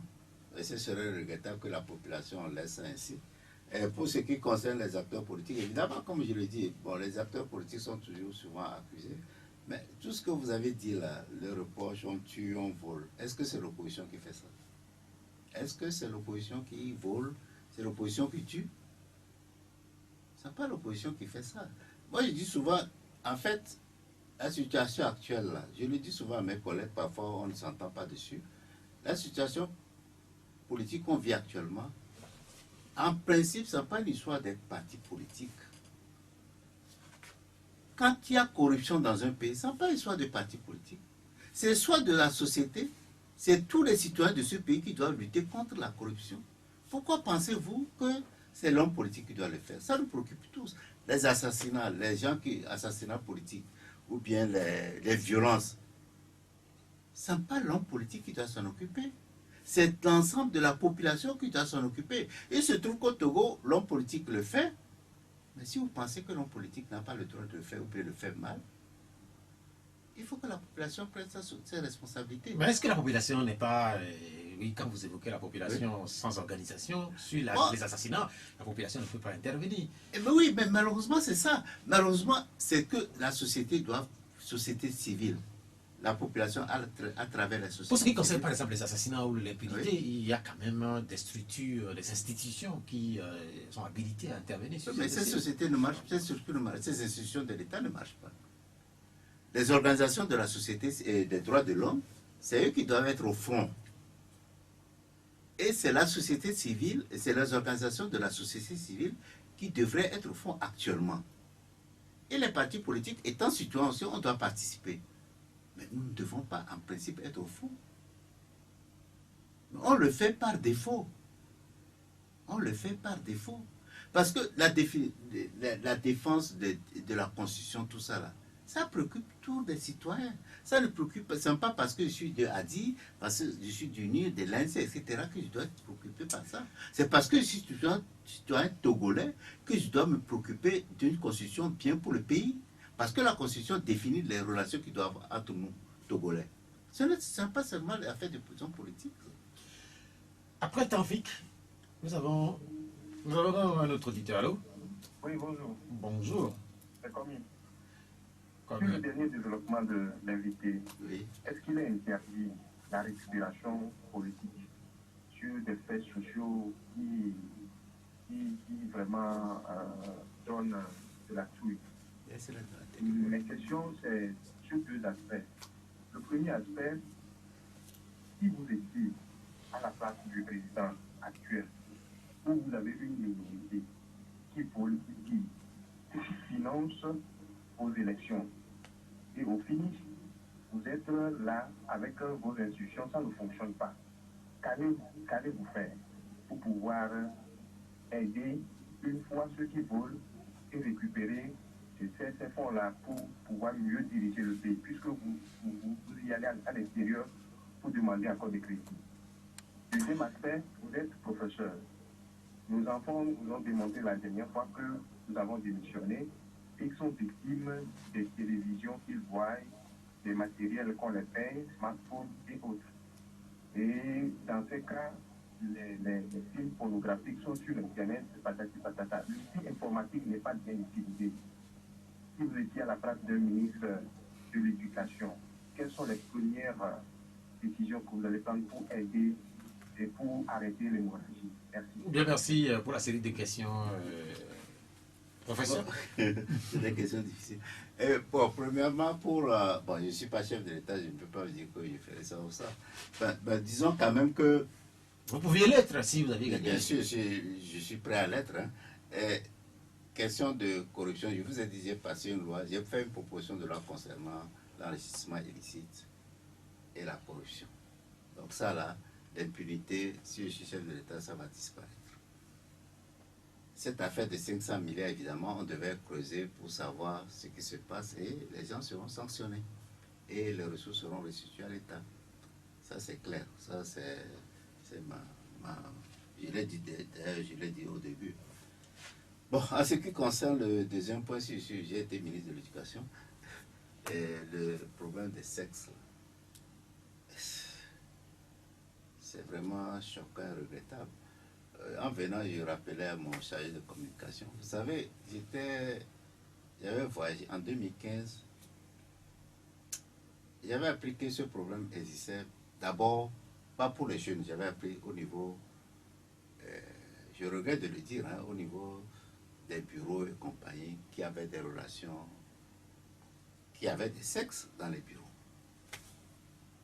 Et ce serait regrettable que la population laisse ainsi. Et pour ce qui concerne les acteurs politiques, évidemment, comme je l'ai dit, bon, les acteurs politiques sont toujours souvent accusés. Mais tout ce que vous avez dit là, le reproche, on tue, on vole, est-ce que c'est l'opposition qui fait ça? Est-ce que c'est l'opposition qui vole? C'est l'opposition qui tue? Ce n'est pas l'opposition qui fait ça. Moi, je dis souvent, en fait, la situation actuelle, là, je le dis souvent à mes collègues, parfois on ne s'entend pas dessus, la situation politique qu'on vit actuellement, en principe, ce n'est pas l'histoire d'être parti politique. Quand il y a corruption dans un pays, ce n'est pas l'histoire de parti politique. C'est l'histoire de la société. C'est tous les citoyens de ce pays qui doivent lutter contre la corruption. Pourquoi pensez-vous que c'est l'homme politique qui doit le faire? Ça nous préoccupe tous. Les assassinats, les gens qui assassinats politiques, ou bien les violences. Ce n'est pas l'homme politique qui doit s'en occuper. C'est l'ensemble de la population qui doit s'en occuper. Il se trouve qu'au Togo, l'homme politique le fait. Mais si vous pensez que l'homme politique n'a pas le droit de le faire ou peut le faire mal, il faut que la population prenne ses responsabilités. Mais est-ce que la population n'est pas... oui, quand vous évoquez la population sans organisation, sur les assassinats, la population ne peut pas intervenir. Oui, mais malheureusement, c'est ça. Malheureusement, c'est que la société société civile, la population à travers la société. Pour ce qui concerne par exemple les assassinats ou l'impunité, il y a quand même des structures, des institutions qui sont habilitées à intervenir sur mais ces sociétés ne marchent pas, ces institutions de l'État ne marchent pas. Les organisations de la société et des droits de l'homme, c'est eux qui doivent être au front. Et c'est la société civile, et c'est les organisations de la société civile qui devraient être au front actuellement. Et les partis politiques, étant citoyens aussi, on doit participer. Mais nous ne devons pas, en principe, être au fond. On le fait par défaut. On le fait par défaut. Parce que la défense de la Constitution, tout ça là, ça préoccupe tous les citoyens. Ça ne préoccupe, ce n'est pas parce que je suis de Hadi, parce que je suis du NIR, de l'INSE, etc., que je dois être préoccupé par ça. C'est parce que je suis citoyen togolais que je dois me préoccuper d'une constitution bien pour le pays. Parce que la constitution définit les relations qui doivent avoir entre nous, togolais. Ce n'est pas seulement l'affaire de position politique. Après Tafik, nous avons un autre auditeur. Allô? Oui, bonjour. Bonjour. C'est commis. Sur le dernier développement de l'invité, Oui. est-ce qu'il est interdit la respiration politique sur des faits sociaux qui vraiment donnent de la trouille? Mes questions, c'est sur deux aspects. Le premier aspect, si vous étiez à la place du président actuel, où vous avez une minorité qui finance vos élections, et au finish, vous êtes là avec vos institutions, ça ne fonctionne pas. qu'allez-vous faire pour pouvoir aider une fois ceux qui volent et récupérer ces fonds-là pour pouvoir mieux diriger le pays, puisque vous y allez à l'extérieur pour demander encore des crédits. Deuxième aspect, vous êtes professeur. Nos enfants nous ont démontré la dernière fois que nous avons démissionné et ils sont victimes des télévisions qu'ils voient, des matériels qu'on les paye, smartphones et autres. Et dans ces cas, les films pornographiques sont sur Internet, patati patata. L'outil informatique n'est pas bien utilisé. Si vous étiez à la place d'un ministre de l'Éducation, quelles sont les premières décisions que vous allez prendre pour aider et pour arrêter l'hémorragie? Merci. Bien, merci pour la série de questions. Professeur. C'est des questions difficiles. Bon, premièrement, bon, je ne suis pas chef de l'État, je ne peux pas vous dire que je ferai ça ou ça. Disons quand même que... Vous pouviez l'être si vous aviez gagné. Bien sûr, je suis prêt à l'être. Hein. Question de corruption, je vous ai dit, j'ai passé une loi, j'ai fait une proposition de loi concernant l'enrichissement illicite et la corruption. Donc ça là, l'impunité, si je suis chef de l'État, ça va disparaître. Cette affaire de 500 milliards, évidemment, on devait creuser pour savoir ce qui se passe et les gens seront sanctionnés et les ressources seront restituées à l'État. Ça c'est clair, ça c'est je l'ai dit au début. Bon, en ce qui concerne le deuxième point, si j'ai été ministre de l'Éducation, le problème des sexes, c'est vraiment choquant et regrettable. En venant, je rappelais à mon chargé de communication. Vous savez, j'avais voyagé en 2015. J'avais appris que ce problème existait. D'abord, pas pour les jeunes, j'avais appris au niveau, je regrette de le dire, hein, au niveau des bureaux et compagnie qui avaient des relations, qui avaient des sexes dans les bureaux.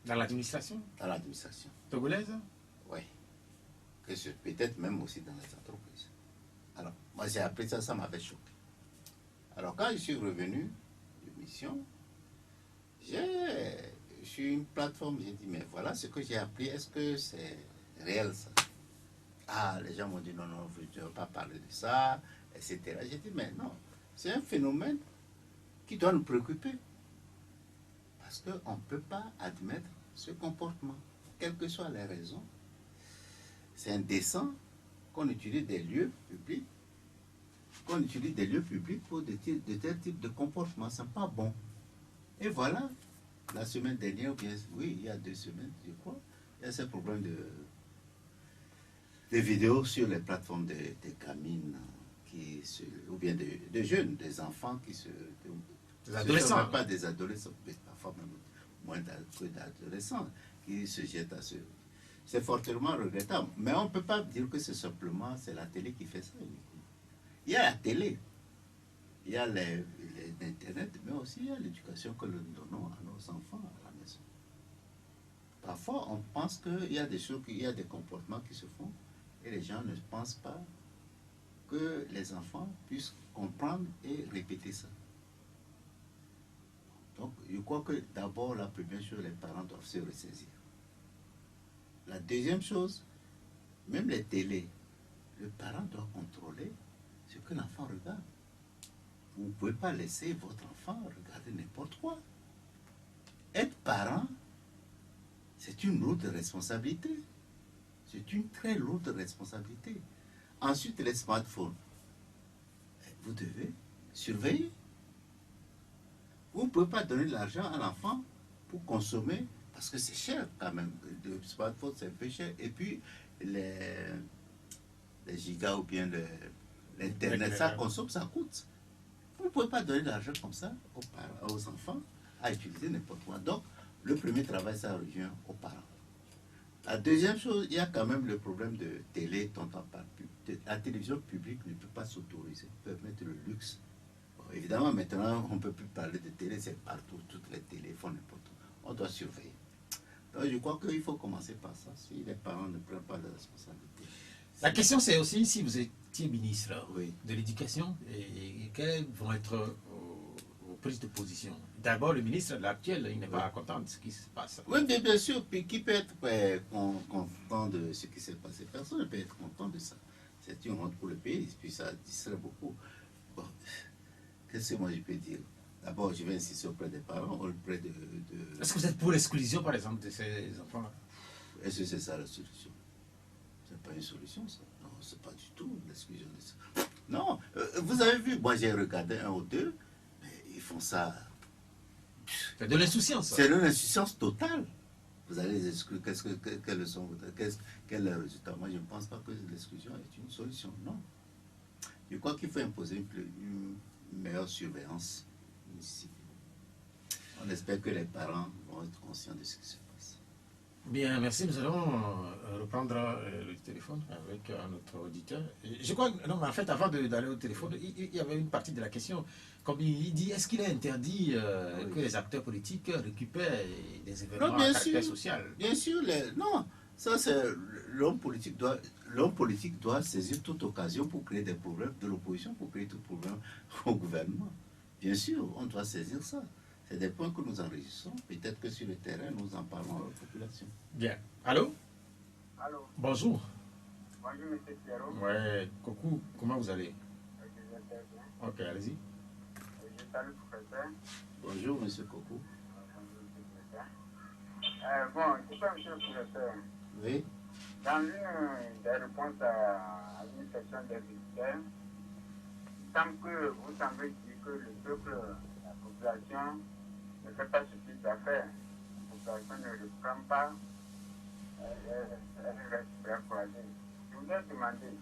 Dans l'administration? Dans l'administration. Togolaise? Oui. Que c'est peut-être même aussi dans les entreprises. Alors, moi j'ai appris ça, ça m'avait choqué. Alors quand je suis revenu de mission, sur une plateforme, j'ai dit, mais voilà ce que j'ai appris, est-ce que c'est réel ça? Ah, les gens m'ont dit, non, non, je ne veux pas parler de ça, etc. J'ai dit, mais non, c'est un phénomène qui doit nous préoccuper. Parce qu'on ne peut pas admettre ce comportement, quelles que soient les raisons. C'est indécent qu'on utilise des lieux publics, pour de tels types de comportements. Ce n'est pas bon. Et voilà, la semaine dernière, ou bien, oui, il y a 2 semaines, je crois, il y a ce problème de vidéos sur les plateformes des gamines, ou bien de jeunes, des enfants qui se... Des adolescents. Pas des adolescents, mais parfois même moins d'adolescents qui se jettent à ce... C'est fortement regrettable. Mais on ne peut pas dire que c'est simplement la télé qui fait ça. Il y a la télé, il y a l'Internet, mais aussi il y a l'éducation que nous donnons à nos enfants à la maison. Parfois, on pense qu'il y a des choses, il y a des comportements qui se font et les gens ne pensent pas que les enfants puissent comprendre et répéter ça. Donc, je crois que d'abord, la première chose, les parents doivent se ressaisir. La deuxième chose, même les télés, le parent doit contrôler ce que l'enfant regarde. Vous ne pouvez pas laisser votre enfant regarder n'importe quoi. Être parent, c'est une lourde responsabilité. C'est une très lourde responsabilité. Ensuite, les smartphones. Vous devez surveiller. Vous ne pouvez pas donner de l'argent à l'enfant pour consommer, parce que c'est cher quand même. Le smartphone, c'est un peu cher. Et puis, les gigas ou bien l'Internet, ça consomme, ça coûte. Vous ne pouvez pas donner de l'argent comme ça aux enfants à utiliser n'importe quoi. Donc, le premier travail, ça revient aux parents. La deuxième chose, il y a quand même le problème de télé dont on parle plus. La télévision publique ne peut pas s'autoriser, permettre le luxe. Bon, évidemment, maintenant, on ne peut plus parler de télé, c'est partout, toutes les télés font n'importe quoi. On doit surveiller. Donc, je crois qu'il faut commencer par ça, si les parents ne prennent pas de responsabilité. La question, c'est aussi si vous étiez ministre Oui. de l'Éducation et quelles vont être vos prises de position. d'abord le ministre actuel, il n'est pas content de ce qui se passe. Oui, mais bien sûr, puis qui peut être content de ce qui s'est passé? Personne ne peut être content de ça. C'est une honte pour le pays, puis ça distrait beaucoup. Bon, qu'est-ce que moi je peux dire? D'abord, je vais insister auprès des parents, auprès de... Est-ce que vous êtes pour l'exclusion, par exemple, de ces enfants-là? Est-ce que c'est ça la solution? C'est pas une solution, ça. Non, c'est pas du tout l'exclusion de ça. Non, vous avez vu, moi j'ai regardé un ou deux, mais ils font ça... C'est de l'insouciance. C'est une insouciance totale. Vous allez les exclure, quels sont quel est le résultat? Moi, je ne pense pas que l'exclusion est une solution, non. Je crois qu'il faut imposer une meilleure surveillance ici. On espère que les parents vont être conscients de ce qui se passe. Bien, merci. Nous allons reprendre le téléphone avec notre auditeur. Je crois, non, mais en fait, avant d'aller au téléphone, il y avait une partie de la question. Comme il dit, est-ce qu'il est interdit que les acteurs politiques récupèrent des événements à caractère social? Bien sûr, non. Ça, c'est l'homme politique doit saisir toute occasion pour créer des problèmes de l'opposition, pour créer tout problème au gouvernement. Bien sûr, on doit saisir ça. C'est des points que nous enregistrons. Peut-être que sur le terrain, nous en parlons à la population. Bien. Allô? Allô, Bonjour. bonjour M. Pierrot. Ouais, coucou, comment vous allez? Je vais très bien. Ok, allez-y. Je salue le professeur. Bonjour, M. Coco. Bon, c'est ça, monsieur le professeur. Oui. Dans une des réponses à une question des visiteurs, il semble que vous semblez dire que le peuple, la population, ne fait pas ce qu'il doit faire. La population ne le prend pas, elle reste très croisée. Je voudrais demander,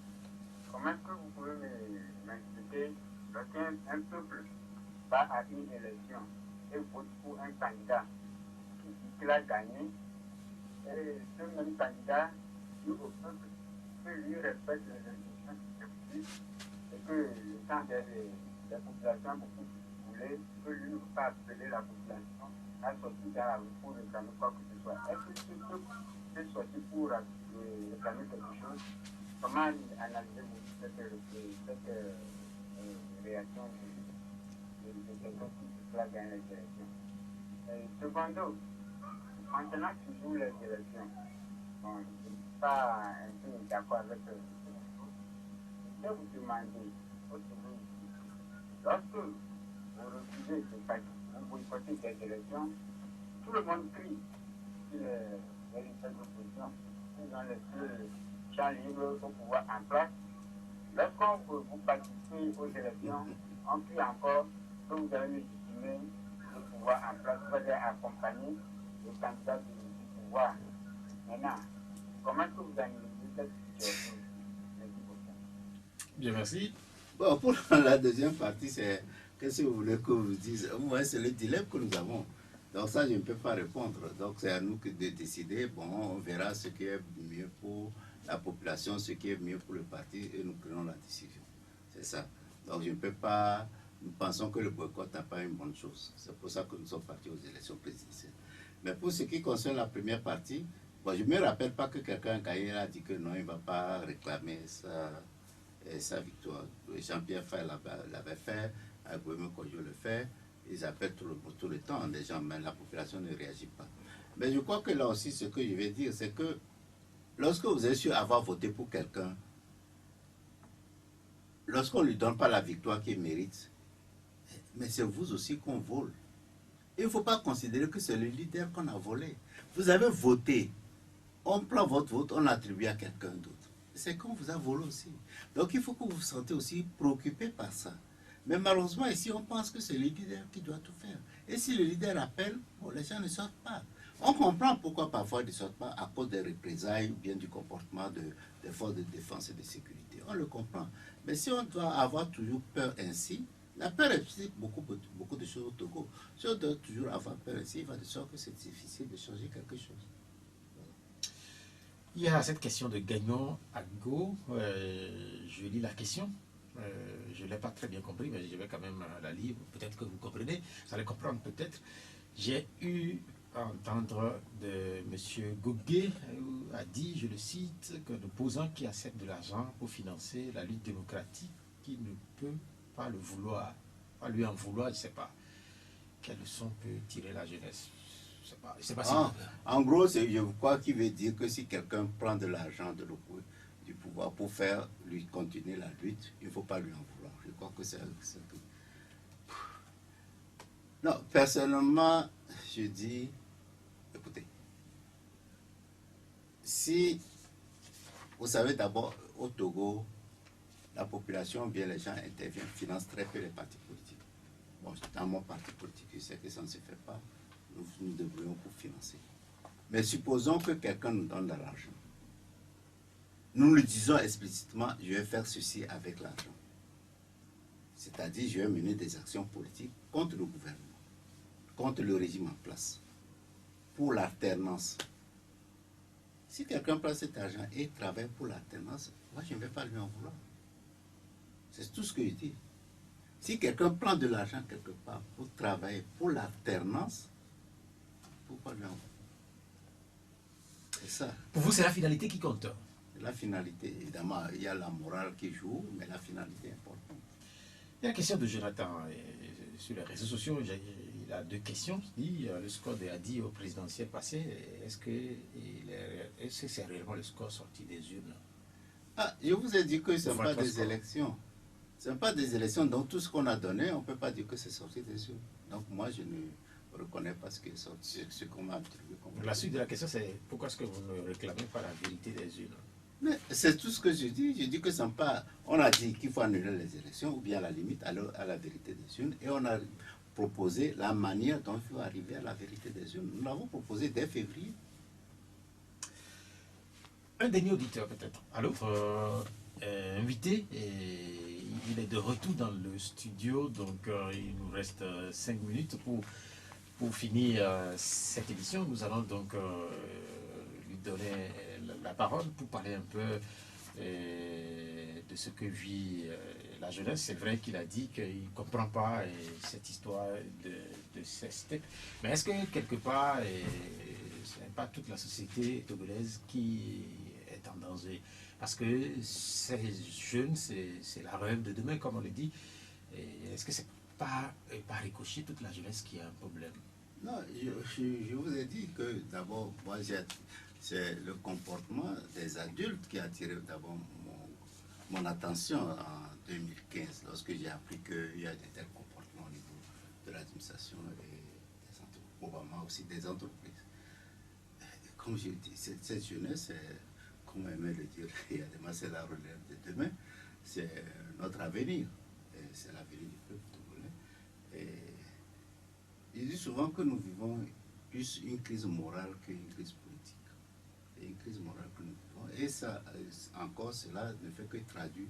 comment est-ce que vous pouvez m'expliquer lorsqu'un peuple va à une élection et vote pour un candidat qui dit qu'il a gagné, et ce même candidat dit au peuple que lui respecte les institutions publiques et que le temps des populations beaucoup voulaient, que lui ne peut pas appeler la population à sortir dans la rue pour réclamer quoi que ce soit. Est-ce que ce peuple peut sortir pour réclamer quelque chose? Comment analysez-vous cette réaction de quelqu'un qui va gagner les élections? Secondo, maintenant toujours les élections, bon, je ne suis pas un peu d'accord avec ce je vais vous demander, lorsque vous refusez de participer, vous boycottez des élections, tout le monde crie sur les leaders d'opposition. Ils ont laissé le champ libre au pouvoir en place. Lorsqu'on vous participez aux élections, on crie encore que vous avez légitimé le pouvoir en place, vous allez accompagner le candidat du pouvoir. Maintenant, comment est-ce que vous analysez cette situation? Bien, merci. Bon, pour la deuxième partie, c'est qu'est-ce que vous voulez que vous dise? Moi, c'est le dilemme que nous avons. Donc ça, je ne peux pas répondre. Donc c'est à nous de décider. Bon, on verra ce qui est mieux pour la population, ce qui est mieux pour le parti, et nous prenons la décision. C'est ça. Donc je ne peux pas... Nous pensons que le boycott n'est pas une bonne chose. C'est pour ça que nous sommes partis aux élections présidentielles. Mais pour ce qui concerne la première partie, bon, je ne me rappelle pas que quelqu'un a dit que non, il ne va pas réclamer sa victoire. Jean-Pierre Faye l'avait fait, Aguemé Kodjo le fait, ils appellent tout le temps des gens, mais la population ne réagit pas. Mais je crois que là aussi, ce que je vais dire, c'est que lorsque vous êtes sûr avoir voté pour quelqu'un, lorsqu'on ne lui donne pas la victoire qu'il mérite, mais c'est vous aussi qu'on vole. Il ne faut pas considérer que c'est le leader qu'on a volé. Vous avez voté, on prend votre vote, on l'attribue à quelqu'un d'autre. C'est qu'on vous a volé aussi. Donc il faut que vous vous sentez aussi préoccupé par ça. Mais malheureusement, ici, on pense que c'est le leader qui doit tout faire. Et si le leader appelle, bon, les gens ne sortent pas. On comprend pourquoi parfois ils ne sortent pas à cause des représailles ou bien du comportement des forces de défense et de sécurité. On le comprend. Mais si on doit avoir toujours peur ainsi, la peur explique beaucoup de choses au Togo. Si on doit toujours avoir peur ainsi, il va de sorte que c'est difficile de changer quelque chose. Il y a cette question de gagnant à go. Je lis la question. Je ne l'ai pas très bien compris, mais je vais quand même la lire. Peut-être que vous comprenez. Vous allez comprendre peut-être. J'ai eu à entendre de M. Gogué a dit, je le cite, que l'opposant qui accepte de l'argent pour financer la lutte démocratique, qui ne peut pas le vouloir, pas lui en vouloir, je ne sais pas. quelle leçon peut tirer la jeunesse? C'est pas si En gros, je crois qu'il veut dire que si quelqu'un prend de l'argent du pouvoir pour faire lui continuer la lutte, il ne faut pas lui en vouloir. Je crois que c'est... Non, personnellement, je dis, écoutez, si, vous savez d'abord, au Togo, la population, bien les gens interviennent, financent très peu les partis politiques. Bon, dans mon parti politique, je sais que ça ne se fait pas. Nous devrions pour financer. Mais supposons que quelqu'un nous donne de l'argent. Nous lui disons explicitement, je vais faire ceci avec l'argent. C'est-à-dire, je vais mener des actions politiques contre le gouvernement, contre le régime en place, pour l'alternance. Si quelqu'un prend cet argent et travaille pour l'alternance, moi je ne vais pas lui en vouloir. C'est tout ce que je dis. Si quelqu'un prend de l'argent quelque part pour travailler pour l'alternance, pourquoi lui en vouloir? C'est ça. Pour vous, c'est la finalité qui compte. La finalité, évidemment, il y a la morale qui joue, mais la finalité est importante. Il y a la question de Jonathan. Sur les réseaux sociaux, il a deux questions. Il dit, le score de Hadi au présidentiel passé, est-ce que c'est réellement le score sorti des urnes? Ah, je vous ai dit que ce n'est pas des élections. Ce n'est pas des élections, donc tout ce qu'on a donné, on ne peut pas dire que c'est sorti des urnes. Donc moi, je ne reconnais pas ce qui est sorti, ce qu'on m'a attribué. La suite de la question, c'est pourquoi est-ce que vous ne réclamez pas la vérité des urnes? Mais c'est tout ce que je dis. Je dis que ça pas. On a dit qu'il faut annuler les élections, ou bien à la limite, à la vérité des urnes, et on a proposé la manière dont il faut arriver à la vérité des urnes. Nous l'avons proposé dès février. Un dernier auditeur peut-être. Alors, invité, il est de retour dans le studio, donc il nous reste 5 minutes pour finir cette édition. Nous allons donc lui donner la parole pour parler un peu de ce que vit la jeunesse. C'est vrai qu'il a dit qu'il ne comprend pas cette histoire de ces steppes. Mais est-ce que quelque part, ce n'est pas toute la société togolaise qui est en danger? Parce que ces jeunes, c'est la relève de demain, comme on le dit. Est-ce que c'est pas par ricochet toute la jeunesse qui a un problème? Non, je vous ai dit que d'abord, moi, c'est le comportement des adultes qui a attiré d'abord mon attention en 2015, lorsque j'ai appris qu'il y a de tels comportements au niveau de l'administration et des entreprises, probablement aussi des entreprises. Comme je dis, cette jeunesse, comme aimait le dire, c'est la relève de demain, c'est notre avenir, c'est l'avenir du peuple togolais. Je dis souvent que nous vivons plus une crise morale qu'une crise politique. Et une crise morale que nous vivons. Et ça, encore, cela ne fait que traduire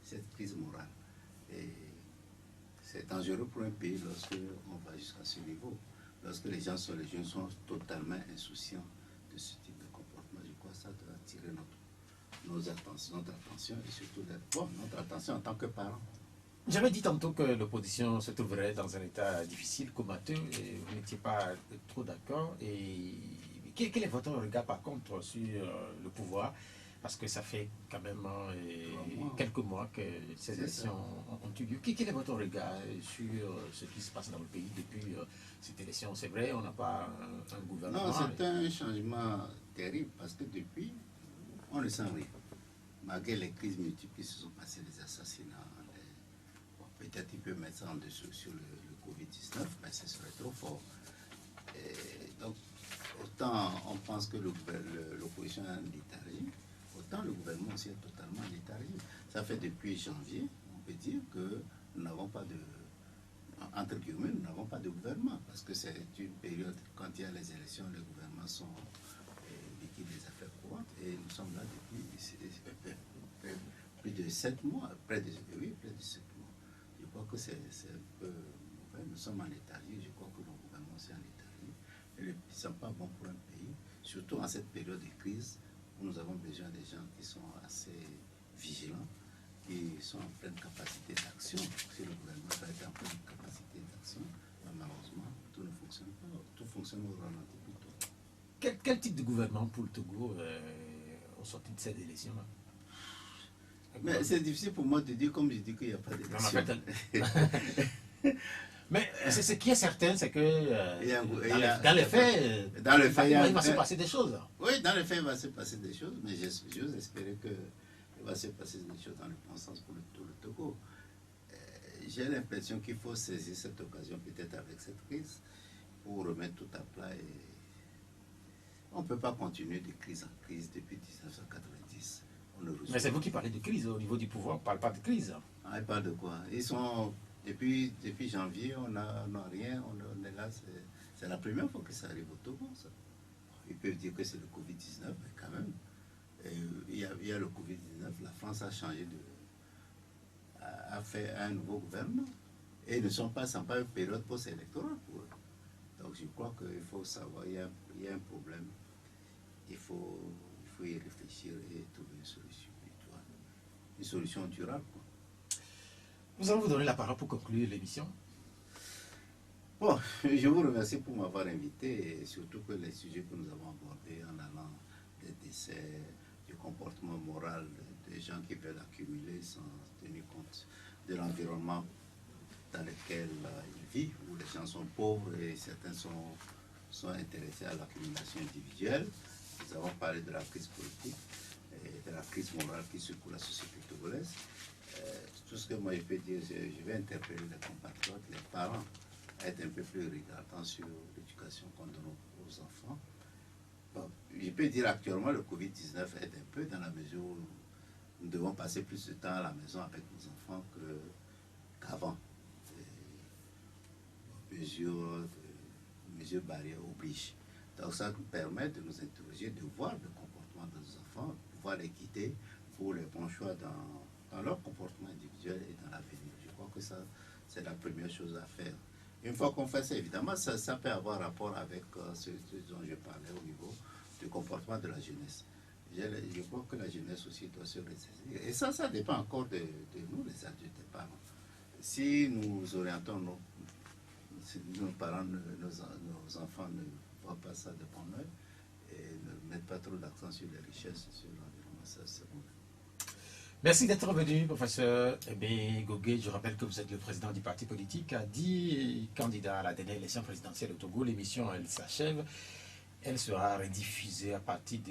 cette crise morale. Et c'est dangereux pour un pays lorsque on va jusqu'à ce niveau. Lorsque les jeunes sont totalement insouciants de ce type de comportement. Je crois que ça doit attirer notre attention et surtout notre attention en tant que parents. J'avais dit tantôt que l'opposition se trouverait dans un état difficile, comateux, et vous n'étiez pas trop d'accord. Et quel est votre regard par contre sur le pouvoir? Parce que ça fait quand même quelques mois que ces élections ont eu lieu. Quel est votre regard sur ce qui se passe dans le pays depuis cette élection? C'est vrai, on n'a pas un gouvernement. Non, c'est un changement terrible parce que depuis, on ne sent rien. Malgré les crises multiples qui se sont passées, les assassinats, peut-être il peut mettre ça en dessous sur le Covid-19, mais ce serait trop fort. Et donc, autant on pense que l'opposition est en léthargie, autant le gouvernement aussi est totalement en léthargie. Ça fait depuis janvier, on peut dire que nous n'avons pas de, entre guillemets, nous n'avons pas de gouvernement, parce que c'est une période, quand il y a les élections, les gouvernements sont liquident des affaires courantes, et nous sommes là depuis plus de 7 mois, près de 7 mois. Je crois que c'est un peu... Ouais, nous sommes en léthargie, je crois que nos gouvernements sont en léthargie. Et ne sont pas bons pour un pays, surtout en cette période de crise où nous avons besoin des gens qui sont assez vigilants, qui sont en pleine capacité d'action. Si le gouvernement doit être en pleine capacité d'action, malheureusement, tout ne fonctionne pas. Tout fonctionne au ralenti plutôt. Quel type de gouvernement pour le Togo au sorti de cette élection-là? Mais c'est difficile pour moi de dire, comme je dis qu'il n'y a pas d'élection. Mais ce qui est certain, c'est que dans les faits, il va se passer des choses. Oui, dans les faits, il va se passer des choses, mais j'ose espérer qu'il va se passer des choses dans le bon sens pour tout le Togo. J'ai l'impression qu'il faut saisir cette occasion, peut-être avec cette crise, pour remettre tout à plat. Et on ne peut pas continuer de crise en crise depuis 1990. Mais c'est vous qui parlez de crise au niveau du pouvoir, on ne parle pas de crise. Ah, ils parlent de quoi? Ils sont, depuis janvier, on n'a rien, on est là, c'est la première fois que ça arrive au Togo, ça. Ils peuvent dire que c'est le Covid-19, mais quand même, il y a le Covid-19, la France a changé a fait un nouveau gouvernement, et ils ne sont pas sans pas une période post-électorale pour eux. Donc je crois qu'il faut savoir, il y a un problème, il faut y réfléchir et trouver une solution durable, quoi. Nous allons vous donner la parole pour conclure l'émission. Bon, je vous remercie pour m'avoir invité et surtout que les sujets que nous avons abordés en allant des décès, du comportement moral des gens qui veulent accumuler sans tenir compte de l'environnement dans lequel ils vivent, où les gens sont pauvres et certains sont intéressés à l'accumulation individuelle. Nous avons parlé de la crise politique et de la crise morale qui secoue la société togolaise. Tout ce que moi je peux dire, je vais interpeller les compatriotes, les parents, à être un peu plus regardants sur l'éducation qu'on donne aux enfants. Bon, je peux dire actuellement le Covid-19 aide un peu dans la mesure où nous devons passer plus de temps à la maison avec nos enfants qu'avant. Mesures barrières obligent. Donc ça nous permet de nous interroger, de voir le comportement de nos enfants, de pouvoir les guider pour les bons choix dans leur comportement individuel et dans l'avenir. Je crois que ça, c'est la première chose à faire. Une fois qu'on fait ça, évidemment, ça peut avoir rapport avec ce dont je parlais au niveau du comportement de la jeunesse. Je crois que la jeunesse aussi doit se ressaisir. Et ça dépend encore de nous, les adultes et parents. Si nous orientons nos parents, nos enfants ne voient pas ça de bon oeil et ne mettent pas trop d'accent sur les richesses, sur l'environnement, ça c'est bon. Merci d'être venu, professeur Aimé Gogué. Je rappelle que vous êtes le président du parti politique, à 10 candidats à la dernière élection présidentielle au Togo. L'émission, elle s'achève. Elle sera rediffusée à partir de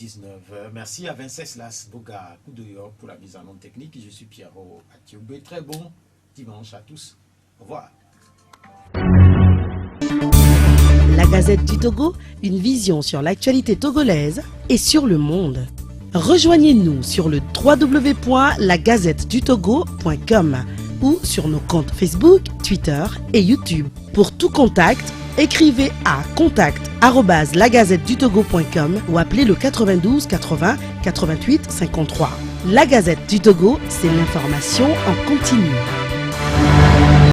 19h. Merci à Venceslas Boga Koudoyor pour la mise en onde technique. Je suis Pierrot Atioubé. Très bon dimanche à tous. Au revoir. La Gazette du Togo, une vision sur l'actualité togolaise et sur le monde. Rejoignez-nous sur le www.lagazettedutogo.com ou sur nos comptes Facebook, Twitter et YouTube. Pour tout contact, écrivez à contact@lagazettedutogo.com ou appelez le 92 80 88 53. La Gazette du Togo, c'est l'information en continu.